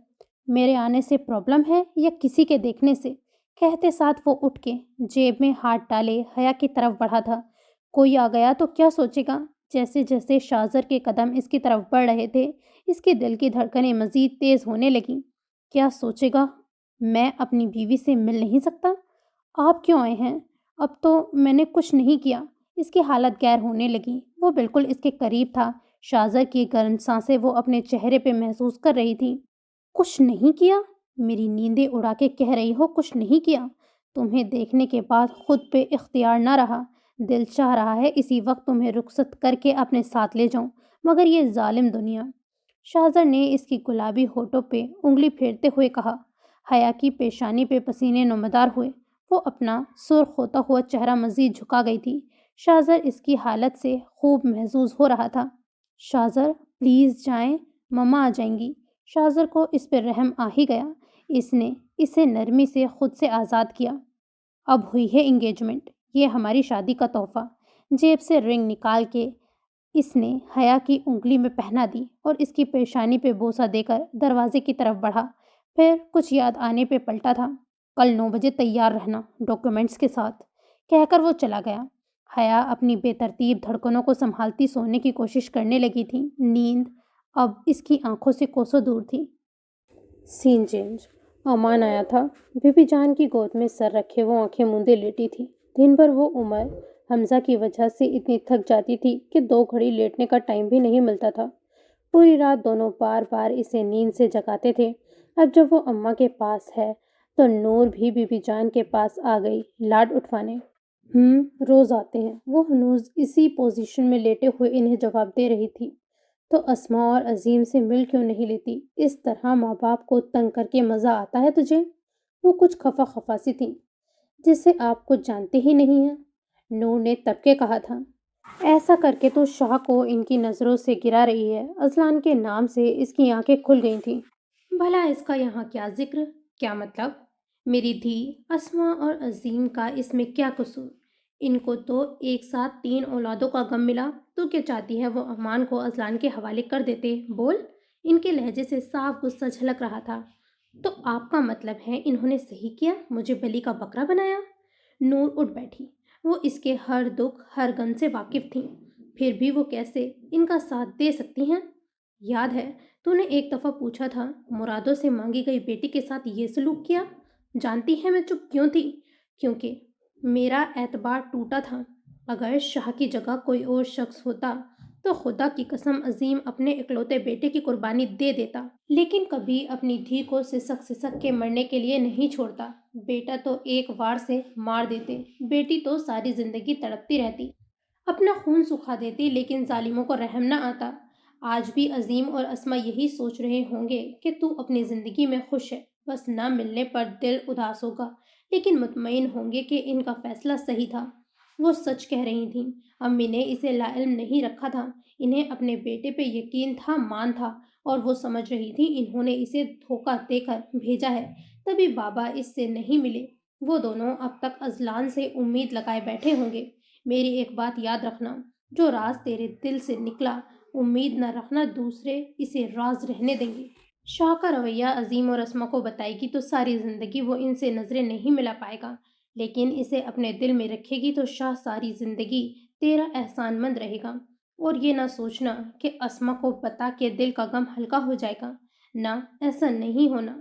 Speaker 1: میرے آنے سے پرابلم ہے یا کسی کے دیکھنے سے؟ کہتے ساتھ وہ اٹھ کے جیب میں ہاتھ ڈالے حیا کی طرف بڑھا تھا۔ کوئی آ گیا تو کیا سوچے گا؟ جیسے جیسے شاہزر کے قدم اس کی طرف بڑھ رہے تھے، اس کے دل کی دھڑکنیں مزید تیز ہونے لگیں۔ کیا سوچے گا؟ میں اپنی بیوی سے مل نہیں سکتا؟ آپ کیوں آئے ہیں؟ اب تو میں نے کچھ نہیں کیا۔ اس کی حالت غیر ہونے لگی۔ وہ بالکل اس کے قریب تھا، شاہزر کی گرم سانسیں وہ اپنے چہرے پہ محسوس کر رہی تھی۔ کچھ نہیں کیا؟ میری نیندیں اڑا کے کہہ رہی ہو کچھ نہیں کیا؟ تمہیں دیکھنے کے بعد خود پہ اختیار نہ رہا، دل چاہ رہا ہے اسی وقت تمہیں رخصت کر کے اپنے ساتھ لے جاؤں، مگر یہ ظالم دنیا۔ شاہزر نے اس کی گلابی ہونٹوں پہ انگلی پھیرتے ہوئے کہا۔ حیا کی پیشانی پہ پسینے نمودار ہوئے، وہ اپنا سرخ ہوتا ہوا چہرہ مزید جھکا گئی تھی۔ شاہزر اس کی حالت سے خوب محظوظ ہو رہا تھا۔ شاہزر، پلیز جائیں، مما آ جائیں گی۔ شاہزر کو اس پر رحم آ ہی گیا۔ اس نے اسے نرمی سے خود سے آزاد کیا۔ اب ہوئی ہے انگیجمنٹ، یہ ہماری شادی کا تحفہ۔ جیب سے رنگ نکال کے اس نے حیا کی انگلی میں پہنا دی اور اس کی پیشانی پہ بوسہ دے کر دروازے کی طرف بڑھا، پھر کچھ یاد آنے پہ پلٹا تھا۔ کل 9 بجے تیار رہنا، ڈاکیومنٹس کے ساتھ، کہہ کر وہ چلا گیا۔ حیا اپنی بے ترتیب دھڑکنوں کو سنبھالتی سونے کی کوشش کرنے لگی تھی۔ نیند اب اس کی آنکھوں سے کوسوں دور تھی۔ سین چینج۔ امان آیا تھا۔ بی بی جان کی گود میں سر رکھے وہ آنکھیں موندے لیٹی تھی۔ دن بھر وہ عمر حمزہ کی وجہ سے اتنی تھک جاتی تھی کہ 2 گھڑی لیٹنے کا ٹائم بھی نہیں ملتا تھا۔ پوری رات دونوں بار بار اسے نیند سے جگاتے تھے۔ اب جب وہ اماں کے پاس ہے تو نور بھی بی بی جان کے پاس آ گئی لاڈ اٹھوانے۔ روز آتے ہیں، وہ ہنوز اسی پوزیشن میں لیٹے ہوئے انہیں جواب دے رہی تھی۔ تو اسماء اور عظیم سے مل کیوں نہیں لیتی؟ اس طرح ماں باپ کو تنگ کر کے مزہ آتا ہے تجھے؟ وہ کچھ خفا خفا سی تھی۔ جسے آپ کچھ جانتے ہی نہیں ہیں، نور نے تب کے کہا تھا۔ ایسا کر کے تو شاہ کو ان کی نظروں سے گرا رہی ہے۔ اذلان کے نام سے اس کی آنکھیں کھل گئی تھیں۔ بھلا اس کا یہاں کیا ذکر؟ کیا مطلب؟ میری دھی اسماء اور عظیم کا اس میں کیا قصور؟ ان کو تو ایک ساتھ 3 اولادوں کا غم ملا، تو کیا چاہتی ہے وہ امان کو اذلان کے حوالے کر دیتے؟ بول۔ ان کے لہجے سے صاف غصہ جھلک رہا تھا۔ تو آپ کا مطلب ہے انہوں نے صحیح کیا، مجھے بلی کا بکرا بنایا؟ نور اٹھ بیٹھی۔ وہ اس کے ہر دکھ ہر غم سے واقف تھیں، پھر بھی وہ کیسے ان کا ساتھ دے سکتی ہیں؟ یاد ہے تو نے ایک دفعہ پوچھا تھا، مرادوں سے مانگی گئی بیٹی کے ساتھ یہ سلوک کیا؟ جانتی ہے میں چپ کیوں تھی؟ کیونکہ میرا اعتبار ٹوٹا تھا۔ اگر شاہ کی جگہ کوئی اور شخص ہوتا تو خدا کی قسم عظیم اپنے اکلوتے بیٹے کی قربانی دے دیتا، لیکن کبھی اپنی دھی کو سسک سسک کے مرنے کے لیے نہیں چھوڑتا۔ بیٹا تو ایک وار سے مار دیتے، بیٹی تو ساری زندگی تڑپتی رہتی، اپنا خون سکھا دیتی، لیکن ظالموں کو رحم نہ آتا۔ آج بھی عظیم اور اسما یہی سوچ رہے ہوں گے کہ تو اپنی زندگی میں خوش ہے، بس نہ ملنے پر دل اداس ہوگا، لیکن مطمئن ہوں گے کہ ان کا فیصلہ صحیح تھا۔ وہ سچ کہہ رہی تھیں، امی نے اسے لا علم نہیں رکھا تھا، انہیں اپنے بیٹے پہ یقین تھا، مان تھا، اور وہ سمجھ رہی تھی انہوں نے اسے دھوکہ دے کر بھیجا ہے، تبھی بابا اس سے نہیں ملے۔ وہ دونوں اب تک اذلان سے امید لگائے بیٹھے ہوں گے۔ میری ایک بات یاد رکھنا، جو راز تیرے دل سے نکلا، امید نہ رکھنا دوسرے اسے راز رہنے دیں گے۔ شاہ کا رویہ عظیم اور اسما کو بتائے گی تو ساری زندگی وہ ان سے نظریں نہیں ملا پائے گا، لیکن اسے اپنے دل میں رکھے گی تو شاہ ساری زندگی تیرا احسان مند رہے گا۔ اور یہ نہ سوچنا کہ اسما کو بتا کے دل کا غم ہلکا ہو جائے گا، نہ، ایسا نہیں ہونا۔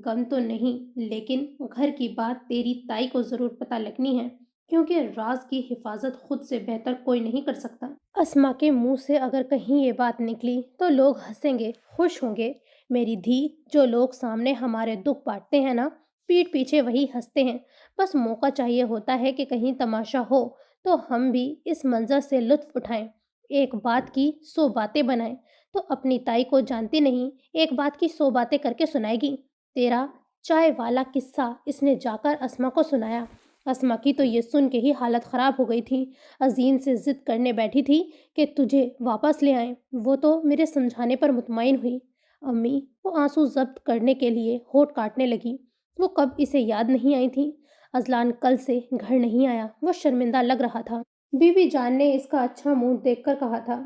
Speaker 1: غم تو نہیں، لیکن گھر کی بات تیری تائی کو ضرور پتہ لگنی ہے، کیونکہ راز کی حفاظت خود سے بہتر کوئی نہیں کر سکتا۔ اسما کے منہ سے اگر کہیں یہ بات نکلی تو لوگ ہنسیں گے، خوش ہوں گے۔ میری دھی، جو لوگ سامنے ہمارے دکھ بانٹتے ہیں نا، پیٹھ پیچھے وہی ہنستے ہیں۔ بس موقع چاہیے ہوتا ہے کہ کہیں تماشا ہو تو ہم بھی اس منظر سے لطف اٹھائیں۔ ایک بات کی 100 باتیں بنائیں، تو اپنی تائی کو جانتی نہیں، ایک بات کی 100 باتیں کر کے سنائے گی۔ تیرا چائے والا قصہ اس نے جا کر اسما کو سنایا۔ اسما کی تو یہ سن کے ہی حالت خراب ہو گئی تھی۔ عظیم سے ضد کرنے بیٹھی تھی کہ تجھے واپس لے آئیں۔ وہ تو میرے سمجھانے پر مطمئن ہوئی۔ امی، وہ آنسو ضبط کرنے کے لیے ہونٹ کاٹنے لگی۔ وہ کب اسے یاد نہیں آئی تھی؟ اذلان کل سے گھر نہیں آیا، وہ شرمندہ لگ رہا تھا۔ بی بی جان نے اس کا اچھا منہ دیکھ کر کہا تھا،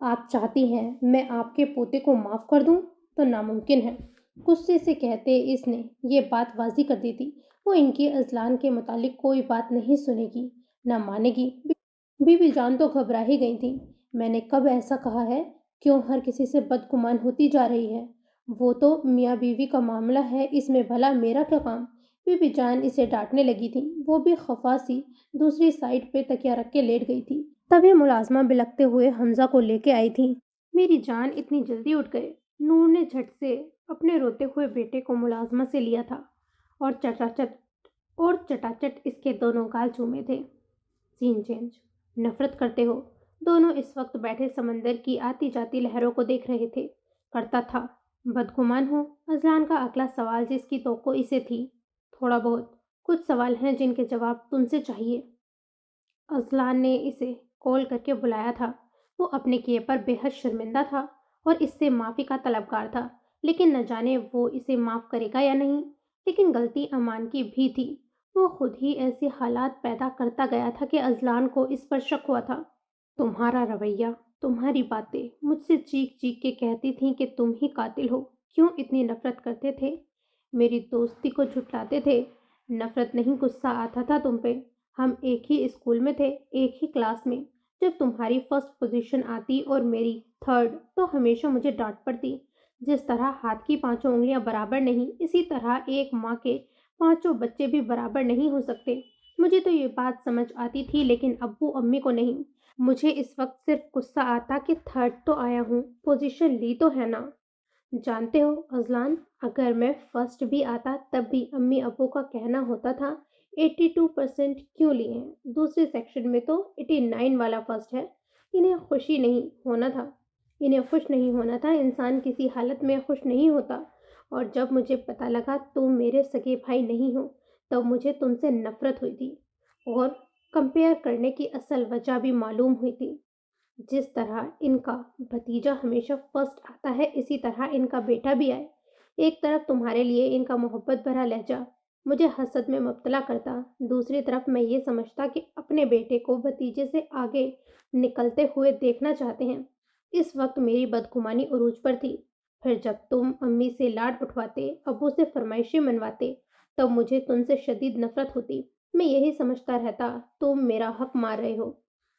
Speaker 1: آپ چاہتی ہیں میں آپ کے پوتے کو معاف کر دوں تو ناممکن ہے۔ غصے سے کہتے اس نے یہ بات واضح کر دی تھی، وہ ان کی اذلان کے متعلق کوئی بات نہیں سنے گی، نہ مانے گی۔ بی بی جان تو گھبرا ہی گئی تھی۔ میں نے کب ایسا کہا ہے؟ کیوں ہر کسی سے بدگمان ہوتی جا رہی ہے؟ وہ تو میاں بیوی کا معاملہ ہے، اس میں بھلا میرا کیا کام؟ بی بی جان اسے ڈانٹنے لگی تھی۔ وہ بھی خفا سی دوسری سائڈ پہ تکیہ رکھ کے لیٹ گئی تھی۔ تبھی ملازمہ بلکتے ہوئے حمزہ کو لے کے آئی تھی۔ میری جان اتنی جلدی اٹھ گئے؟ نور نے جھٹ سے اپنے روتے ہوئے بیٹے کو ملازمہ سے لیا تھا اور چٹاچٹ اس کے دونوں گال چومے تھے۔ سین چینج۔ نفرت کرتے ہو؟ دونوں اس وقت بیٹھے سمندر کی آتی جاتی لہروں کو دیکھ رہے تھے۔ کرتا تھا۔ بدگمان ہو؟ اذلان کا اگلا سوال جس کی توقع اسے تھی۔ تھوڑا بہت۔ کچھ سوال ہیں جن کے جواب تم سے چاہیے۔ اذلان نے اسے کال کر کے بلایا تھا۔ وہ اپنے کیے پر بے حد شرمندہ تھا اور اس سے معافی کا طلبگار تھا، لیکن نہ جانے وہ اسے معاف کرے گا یا نہیں۔ لیکن غلطی امان کی بھی تھی۔ وہ خود ہی ایسے حالات پیدا کرتا گیا تھا کہ اذلان کو اس پر شک ہوا تھا۔ تمہارا رویہ، تمہاری باتیں مجھ سے چیخ چیخ کے کہتی تھیں کہ تم ہی قاتل ہو۔ کیوں اتنی نفرت کرتے تھے؟ میری دوستی کو جھٹلاتے تھے۔ نفرت نہیں، غصہ آتا تھا تم پہ۔ ہم ایک ہی اسکول میں تھے، ایک ہی کلاس میں۔ جب تمہاری فرسٹ پوزیشن آتی اور میری تھرڈ، تو ہمیشہ مجھے ڈانٹ پڑتی۔ جس طرح ہاتھ کی 5 انگلیاں برابر نہیں، اسی طرح ایک ماں کے 5 بچے بھی برابر نہیں ہو سکتے۔ مجھے تو یہ بات سمجھ آتی تھی، لیکن ابو امی کو نہیں۔ مجھے اس وقت صرف غصہ آتا کہ تھرڈ تو آیا ہوں، پوزیشن لی تو ہے نا۔ جانتے ہو اذلان، اگر میں فرسٹ بھی آتا تب بھی امی ابو کا کہنا ہوتا تھا 82% کیوں لیے ہیں؟ دوسرے سیکشن میں تو 89 والا فرسٹ ہے۔ انہیں خوش نہیں ہونا تھا۔ انسان کسی حالت میں خوش نہیں ہوتا۔ اور جب مجھے پتہ لگا تم میرے سگے بھائی نہیں ہو، تب مجھے تم سے نفرت ہوئی تھی، اور کمپیئر کرنے کی اصل وجہ بھی معلوم ہوئی تھی۔ جس طرح ان کا بھتیجا ہمیشہ فرسٹ آتا ہے، اسی طرح ان کا بیٹا بھی آئے۔ ایک طرف تمہارے لیے ان کا محبت بھرا لہجہ مجھے حسد میں مبتلا کرتا، دوسری طرف میں یہ سمجھتا کہ اپنے بیٹے کو بھتیجے سے آگے نکلتے ہوئے دیکھنا چاہتے ہیں۔ اس وقت میری بدگمانی عروج پر تھی۔ پھر جب تم امی سے لاڈ اٹھواتے، ابو سے فرمائشیں منواتے، تب مجھے تم سے شدید نفرت ہوتی۔ میں یہی سمجھتا رہتا تم میرا حق مار رہے ہو۔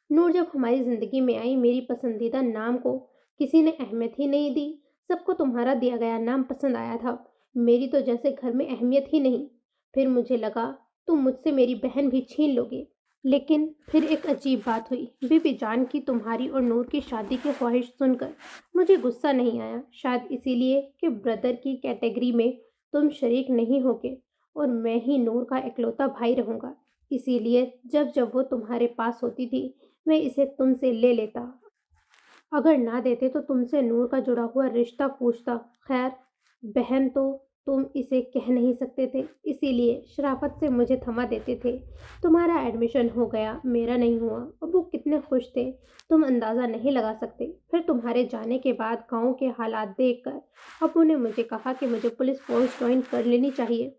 Speaker 1: نور جب ہماری زندگی میں آئی، میری پسندیدہ نام کو کسی نے اہمیت ہی نہیں دی۔ سب کو تمہارا دیا گیا نام پسند آیا تھا، میری تو جیسے گھر میں اہمیت ہی نہیں۔ پھر مجھے لگا تم مجھ سے میری بہن بھی چھین لو گے۔ لیکن پھر ایک عجیب بات ہوئی۔ بی بی جان کی تمہاری اور نور کی شادی کی خواہش سن کر مجھے غصہ نہیں آیا، شاید اسی لیے کہ بردر کی کیٹیگری میں تم شریک نہیں ہوگے اور میں ہی نور کا اکلوتا بھائی رہوں گا۔ اسی لیے جب وہ تمہارے پاس ہوتی تھی، میں اسے تم سے لے لیتا۔ اگر نہ دیتے تو تم سے نور کا جڑا ہوا رشتہ پوچھتا۔ خیر، بہن تو تم اسے کہہ نہیں سکتے تھے، اسی لیے شرافت سے مجھے تھما دیتے تھے۔ تمہارا ایڈمیشن ہو گیا، میرا نہیں ہوا۔ ابو کتنے خوش تھے تم اندازہ نہیں لگا سکتے۔ پھر تمہارے جانے کے بعد گاؤں کے حالات دیکھ کر ابو نے مجھے کہا کہ مجھے پولیس فورس جوائن کر لینی چاہیے۔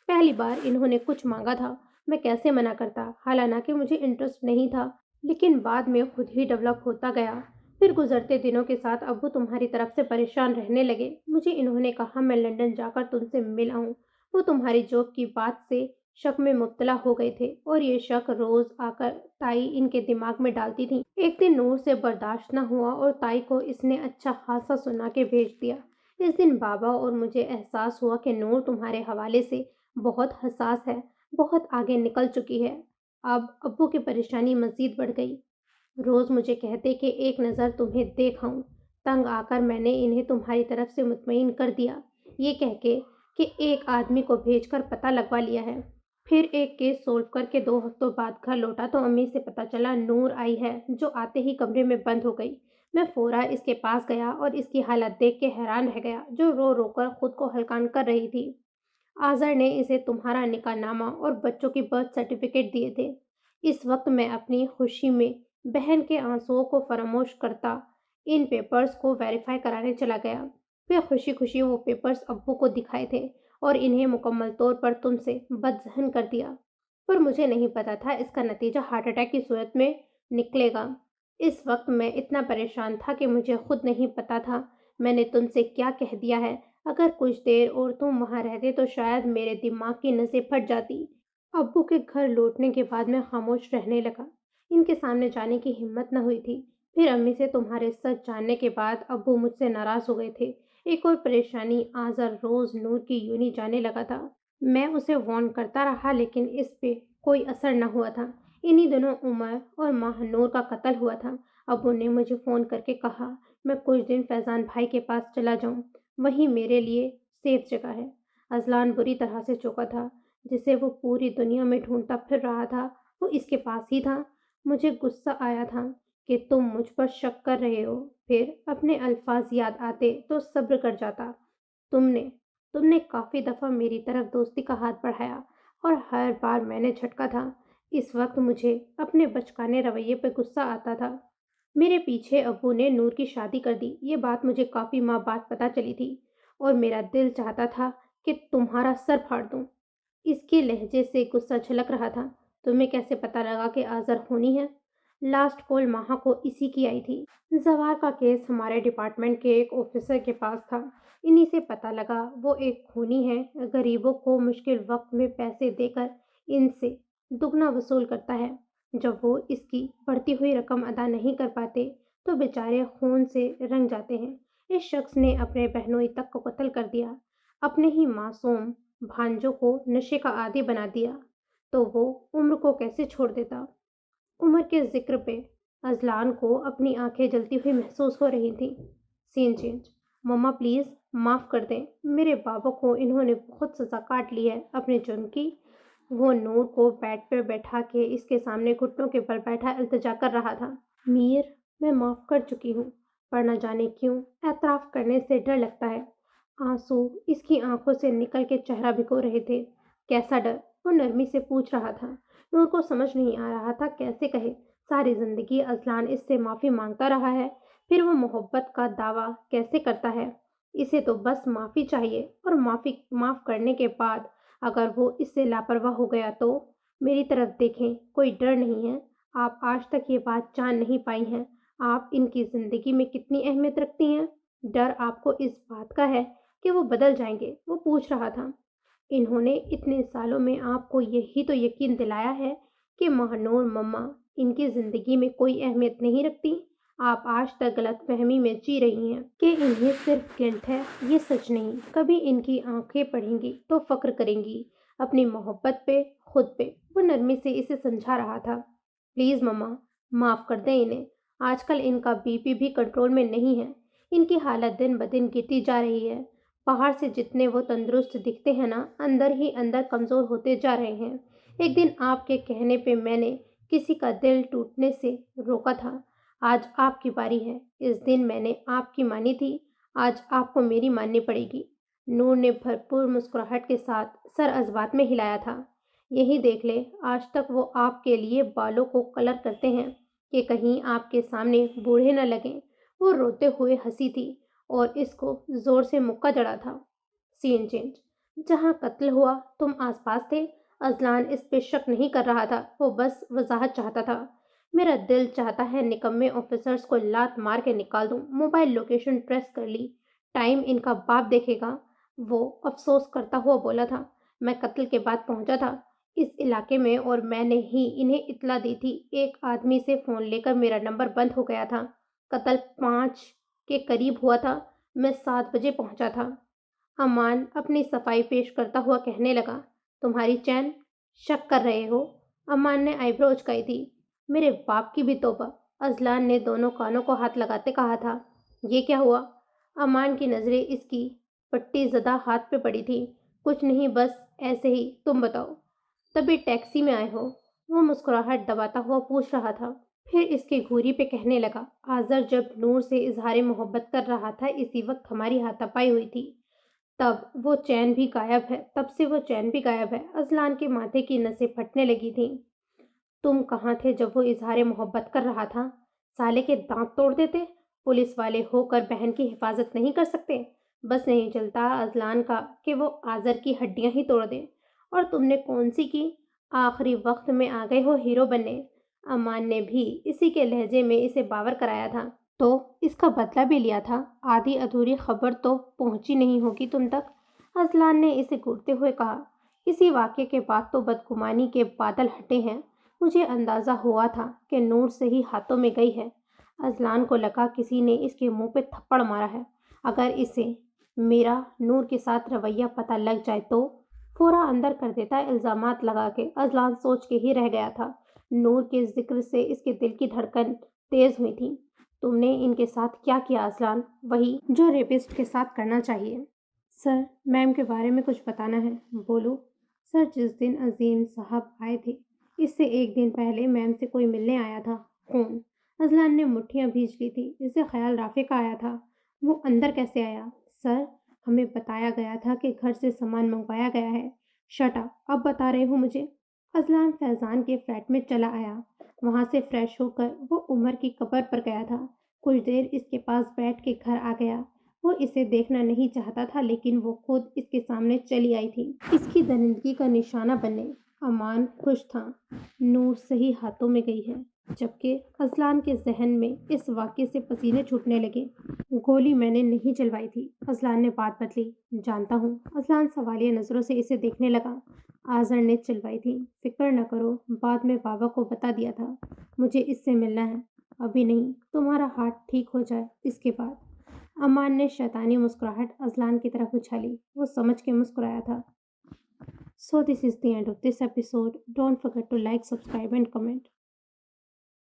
Speaker 1: پہلی بار انہوں نے کچھ مانگا تھا، میں کیسے منع کرتا، حالانکہ مجھے انٹرسٹ نہیں تھا، لیکن بعد میں خود ہی ڈیولپ ہوتا گیا۔ پھر گزرتے دنوں کے ساتھ ابو تمہاری طرف سے پریشان رہنے لگے۔ مجھے انہوں نے کہا میں لندن جا کر تم سے مل آؤں۔ وہ تمہاری جاب کی بات سے شک میں مبتلا ہو گئے تھے، اور یہ شک روز آ کر تائی ان کے دماغ میں ڈالتی تھی۔ ایک دن نور سے برداشت نہ ہوا اور تائی کو اس نے اچھا خاصا سنا کے بھیج دیا۔ اس دن بابا اور مجھے احساس ہوا کہ نور تمہارے حوالے سے بہت حساس ہے، بہت آگے نکل چکی ہے۔ اب ابو کی پریشانی مزید بڑھ گئی۔ روز مجھے کہتے کہ ایک نظر تمہیں دیکھ آؤں۔ تنگ آ کر میں نے انہیں تمہاری طرف سے مطمئن کر دیا، یہ کہہ کے کہ ایک آدمی کو بھیج کر پتہ لگوا لیا ہے۔ پھر ایک کیس سولو کر کے 2 ہفتوں بعد گھر لوٹا تو امی سے پتہ چلا نور آئی ہے، جو آتے ہی کمرے میں بند ہو گئی۔ میں فوراً اس کے پاس گیا اور اس کی حالت دیکھ کے حیران رہ گیا، جو رو رو کر خود کو ہلکان کر رہی تھی۔ آذر نے اسے تمہارا نکاح نامہ اور بچوں کی برتھ سرٹیفکیٹ دیے تھے۔ اس وقت میں اپنی خوشی میں بہن کے آنسوؤں کو فراموش کرتا ان پیپرز کو ویریفائی کرانے چلا گیا۔ پھر خوشی خوشی وہ پیپرز ابو کو دکھائے تھے اور انہیں مکمل طور پر تم سے بدظن کر دیا، پر مجھے نہیں پتا تھا اس کا نتیجہ ہارٹ اٹیک کی صورت میں نکلے گا۔ اس وقت میں اتنا پریشان تھا کہ مجھے خود نہیں پتا تھا میں نے تم سے کیا کہہ دیا ہے۔ اگر کچھ دیر اور تم وہاں رہتے تو شاید میرے دماغ کی نسیں پھٹ جاتی۔ ابو کے گھر لوٹنے کے بعد میں خاموش رہنے لگا، ان کے سامنے جانے کی ہمت نہ ہوئی تھی۔ پھر امی سے تمہارے سچ جاننے کے بعد ابو مجھ سے ناراض ہو گئے تھے۔ ایک اور پریشانی، آذر روز نور کی یونی جانے لگا تھا۔ میں اسے وارن کرتا رہا لیکن اس پہ کوئی اثر نہ ہوا تھا۔ انہی دنوں عمر اور ماہ نور کا قتل ہوا تھا۔ ابو نے مجھے فون کر کے کہا میں کچھ دن فیضان بھائی کے پاس چلا جاؤں، وہیں میرے لیے سیف جگہ ہے۔ اذلان بری طرح سے چونکا تھا، جسے وہ پوری دنیا میں ڈھونڈتا پھر رہا تھا وہ اس کے پاس ہی تھا۔ مجھے غصہ آیا تھا کہ تم مجھ پر شک کر رہے ہو، پھر اپنے الفاظ یاد آتے تو صبر کر جاتا۔ تم نے کافی دفعہ میری طرف دوستی کا ہاتھ بڑھایا اور ہر بار میں نے جھٹکا تھا۔ اس وقت مجھے اپنے بچکانے رویے پہ غصہ آتا تھا۔ میرے پیچھے ابو نے نور کی شادی کر دی، یہ بات مجھے کافی ماہ بعد پتہ چلی تھی، اور میرا دل چاہتا تھا کہ تمہارا سر پھاڑ دوں۔ اس کے لہجے سے غصہ جھلک رہا تھا۔ تمہیں کیسے پتہ لگا کہ آذر خونی ہے؟ لاسٹ کال ماہا کو اسی کی آئی تھی۔ زوار کا کیس ہمارے ڈپارٹمنٹ کے ایک آفیسر کے پاس تھا، انہی سے پتہ لگا وہ ایک خونی ہے، غریبوں کو مشکل وقت میں پیسے دے کر ان سے دگنا وصول کرتا ہے۔ جب وہ اس کی بڑھتی ہوئی رقم ادا نہیں کر پاتے تو بیچارے خون سے رنگ جاتے ہیں۔ اس شخص نے اپنے بہنوئی تک کو قتل کر دیا، اپنے ہی معصوم بھانجوں کو نشے کا عادی بنا دیا، تو وہ عمر کو کیسے چھوڑ دیتا؟ عمر کے ذکر پہ اذلان کو اپنی آنکھیں جلتی ہوئی محسوس ہو رہی تھیں۔ سین چینج۔ مما پلیز معاف کر دیں، میرے بابا کو انہوں نے بہت سزا کاٹ لی ہے اپنے جرم کی۔ وہ نور کو بیڈ پہ بیٹھا کے اس کے سامنے گھٹنوں کے بل بیٹھا التجا کر رہا تھا۔ میر، میں معاف کر چکی ہوں، پر نہ جانے کیوں اعتراف کرنے سے ڈر لگتا ہے۔ آنسو اس کی آنکھوں سے نکل کے چہرہ بھگو رہے تھے۔ کیسا ڈر؟ وہ نرمی سے پوچھ رہا تھا۔ نور کو سمجھ نہیں آ رہا تھا کیسے کہے۔ ساری زندگی اذلان اس سے معافی مانگتا رہا ہے، پھر وہ محبت کا دعویٰ کیسے کرتا ہے؟ اسے تو بس معافی چاہیے، اور معاف کرنے کے بعد اگر وہ اس سے لاپرواہ ہو گیا تو؟ میری طرف دیکھیں، کوئی ڈر نہیں ہے۔ آپ آج تک یہ بات جان نہیں پائی ہیں آپ ان کی زندگی میں کتنی اہمیت رکھتی ہیں۔ ڈر آپ کو اس بات کا ہے کہ وہ بدل جائیں گے؟ وہ پوچھ رہا تھا۔ انہوں نے اتنے سالوں میں آپ کو یہی تو یقین دلایا ہے کہ ماہنور مما ان کی زندگی میں کوئی اہمیت نہیں رکھتی۔ آپ آج تک غلط فہمی میں جی رہی ہیں کہ انہیں صرف گلٹ ہے، یہ سچ نہیں۔ کبھی ان کی آنکھیں پڑھیں گی تو فخر کریں گی اپنی محبت پہ، خود پہ۔ وہ نرمی سے اسے سمجھا رہا تھا۔ پلیز مما، معاف کر دیں انہیں، آج کل ان کا بی پی بھی کنٹرول میں نہیں ہے، ان کی حالت دن بدن گرتی جا رہی ہے۔ باہر سے جتنے وہ تندرست دکھتے ہیں نا، اندر ہی اندر کمزور ہوتے جا رہے ہیں۔ ایک دن آپ کے کہنے پہ میں نے کسی کا دل ٹوٹنے سے روکا تھا، آج آپ کی باری ہے۔ اس دن میں نے آپ کی مانی تھی، آج آپ کو میری ماننی پڑے گی۔ نور نے بھرپور مسکراہٹ کے ساتھ سر ازبات میں ہلایا تھا۔ یہی دیکھ لے، آج تک وہ آپ کے لیے بالوں کو کلر کرتے ہیں کہ کہیں آپ کے سامنے بوڑھے نہ لگیں۔ وہ روتے ہوئے ہنسی تھی اور اس کو زور سے مکہ جڑا تھا۔ سین چینج۔ جہاں قتل ہوا تم آس پاس تھے؟ اذلان اس پہ شک نہیں کر رہا تھا، وہ بس وضاحت چاہتا تھا۔ میرا دل چاہتا ہے نکمے آفیسرز کو لات مار کے نکال دوں۔ موبائل لوکیشن ٹریس کر لی، ٹائم ان کا باپ دیکھے گا۔ وہ افسوس کرتا ہوا بولا تھا۔ میں قتل کے بعد پہنچا تھا اس علاقے میں اور میں نے ہی انہیں اطلاع دی تھی۔ ایک آدمی سے فون لے کر میرا نمبر بند ہو گیا تھا۔ قتل 5 کے قریب ہوا تھا، میں 7 بجے پہنچا تھا۔ امان اپنی صفائی پیش کرتا ہوا کہنے لگا، تمہاری چین؟ شک کر رہے ہو؟ امان نے آئی برو اچکائی تھی۔ میرے باپ کی بھی توبہ، اذلان نے دونوں کانوں کو ہاتھ لگاتے کہا تھا۔ یہ کیا ہوا؟ امان کی نظریں اس کی پٹی زدہ ہاتھ پہ پڑی تھی۔ کچھ نہیں، بس ایسے ہی، تم بتاؤ۔ تبھی ٹیکسی میں آئے ہو؟ وہ مسکراہٹ دباتا ہوا پوچھ رہا تھا۔ پھر اس کے گھوری پہ کہنے لگا، آذر جب نور سے اظہار محبت کر رہا تھا اسی وقت ہماری ہاتھاپائی ہوئی تھی، تب وہ چین بھی غائب ہے، تب سے وہ چین بھی غائب ہے۔ اذلان کے ماتھے کی نسیں پھٹنے لگی تھیں۔ تم کہاں تھے جب وہ اظہار محبت کر رہا تھا؟ سالے کے دانت توڑ دیتے، پولیس والے ہو کر بہن کی حفاظت نہیں کر سکتے؟ بس نہیں چلتا اذلان کا کہ وہ آذر کی ہڈیاں ہی توڑ دے۔ اور تم نے کون سی کی؟ آخری وقت میں آ گئے ہو ہیرو بننے۔ امان نے بھی اسی کے لہجے میں اسے باور کرایا تھا۔ تو اس کا بدلہ بھی لیا تھا؟ آدھی ادھوری خبر تو پہنچی نہیں ہوگی تم تک؟ اذلان نے اسے گھورتے ہوئے کہا۔ اسی واقعے کے بعد تو بدگمانی کے بادل ہٹے ہیں۔ مجھے اندازہ ہوا تھا کہ نور صحیح ہاتھوں میں گئی ہے۔ اذلان کو لگا کسی نے اس کے منہ پہ تھپڑ مارا ہے۔ اگر اسے میرا نور کے ساتھ رویہ پتہ لگ جائے تو فورا اندر کر دیتا الزامات لگا کے۔ اذلان سوچ کے ہی رہ گیا تھا۔ نور کے ذکر سے اس کے دل کی دھڑکن تیز ہوئی تھی۔ تم نے ان کے ساتھ کیا کیا اذلان؟ وہی جو ریپسٹ کے ساتھ کرنا چاہیے۔ سر، میم کے بارے میں کچھ بتانا ہے۔ بولو۔ سر، جس دن عظیم صاحب آئے تھے اس سے ایک دن پہلے میم سے کوئی ملنے آیا تھا۔ کون؟ اذلان نے مٹھیاں بھیج لی تھی۔ اسے خیال رافع کا آیا تھا۔ وہ اندر کیسے آیا؟ سر، ہمیں بتایا گیا تھا کہ گھر سے سامان منگوایا گیا ہے۔ شٹ اپ، اب بتا رہے ہو مجھے؟ اذلان فیضان کے فلیٹ میں چلا آیا۔ وہاں سے فریش ہو کر وہ عمر کی قبر پر گیا تھا۔ کچھ دیر اس کے پاس بیٹھ کے گھر آ گیا۔ وہ اسے دیکھنا نہیں چاہتا تھا لیکن وہ خود اس کے سامنے چلی آئی تھی، اس کی درندگی کا نشانہ بننے۔ امان خوش تھا، نور صحیح ہاتھوں میں گئی ہے، جبکہ اذلان کے ذہن میں اس واقعے سے پسینے چھوٹنے لگے۔ گولی میں نے نہیں چلوائی تھی، اذلان نے بات بدلی۔ جانتا ہوں۔ اذلان سوالیہ نظروں سے اسے دیکھنے لگا۔ آذر نے چلوائی تھی، فکر نہ کرو، بعد میں بابا کو بتا دیا تھا۔ مجھے اس سے ملنا ہے۔ ابھی نہیں، تمہارا ہاتھ ٹھیک ہو جائے اس کے بعد۔ امان نے شیطانی مسکراہٹ اذلان کی طرف اچھالی۔ وہ سمجھ کے مسکرایا تھا۔ So this is the end of this episode. Don't forget to like, subscribe and comment.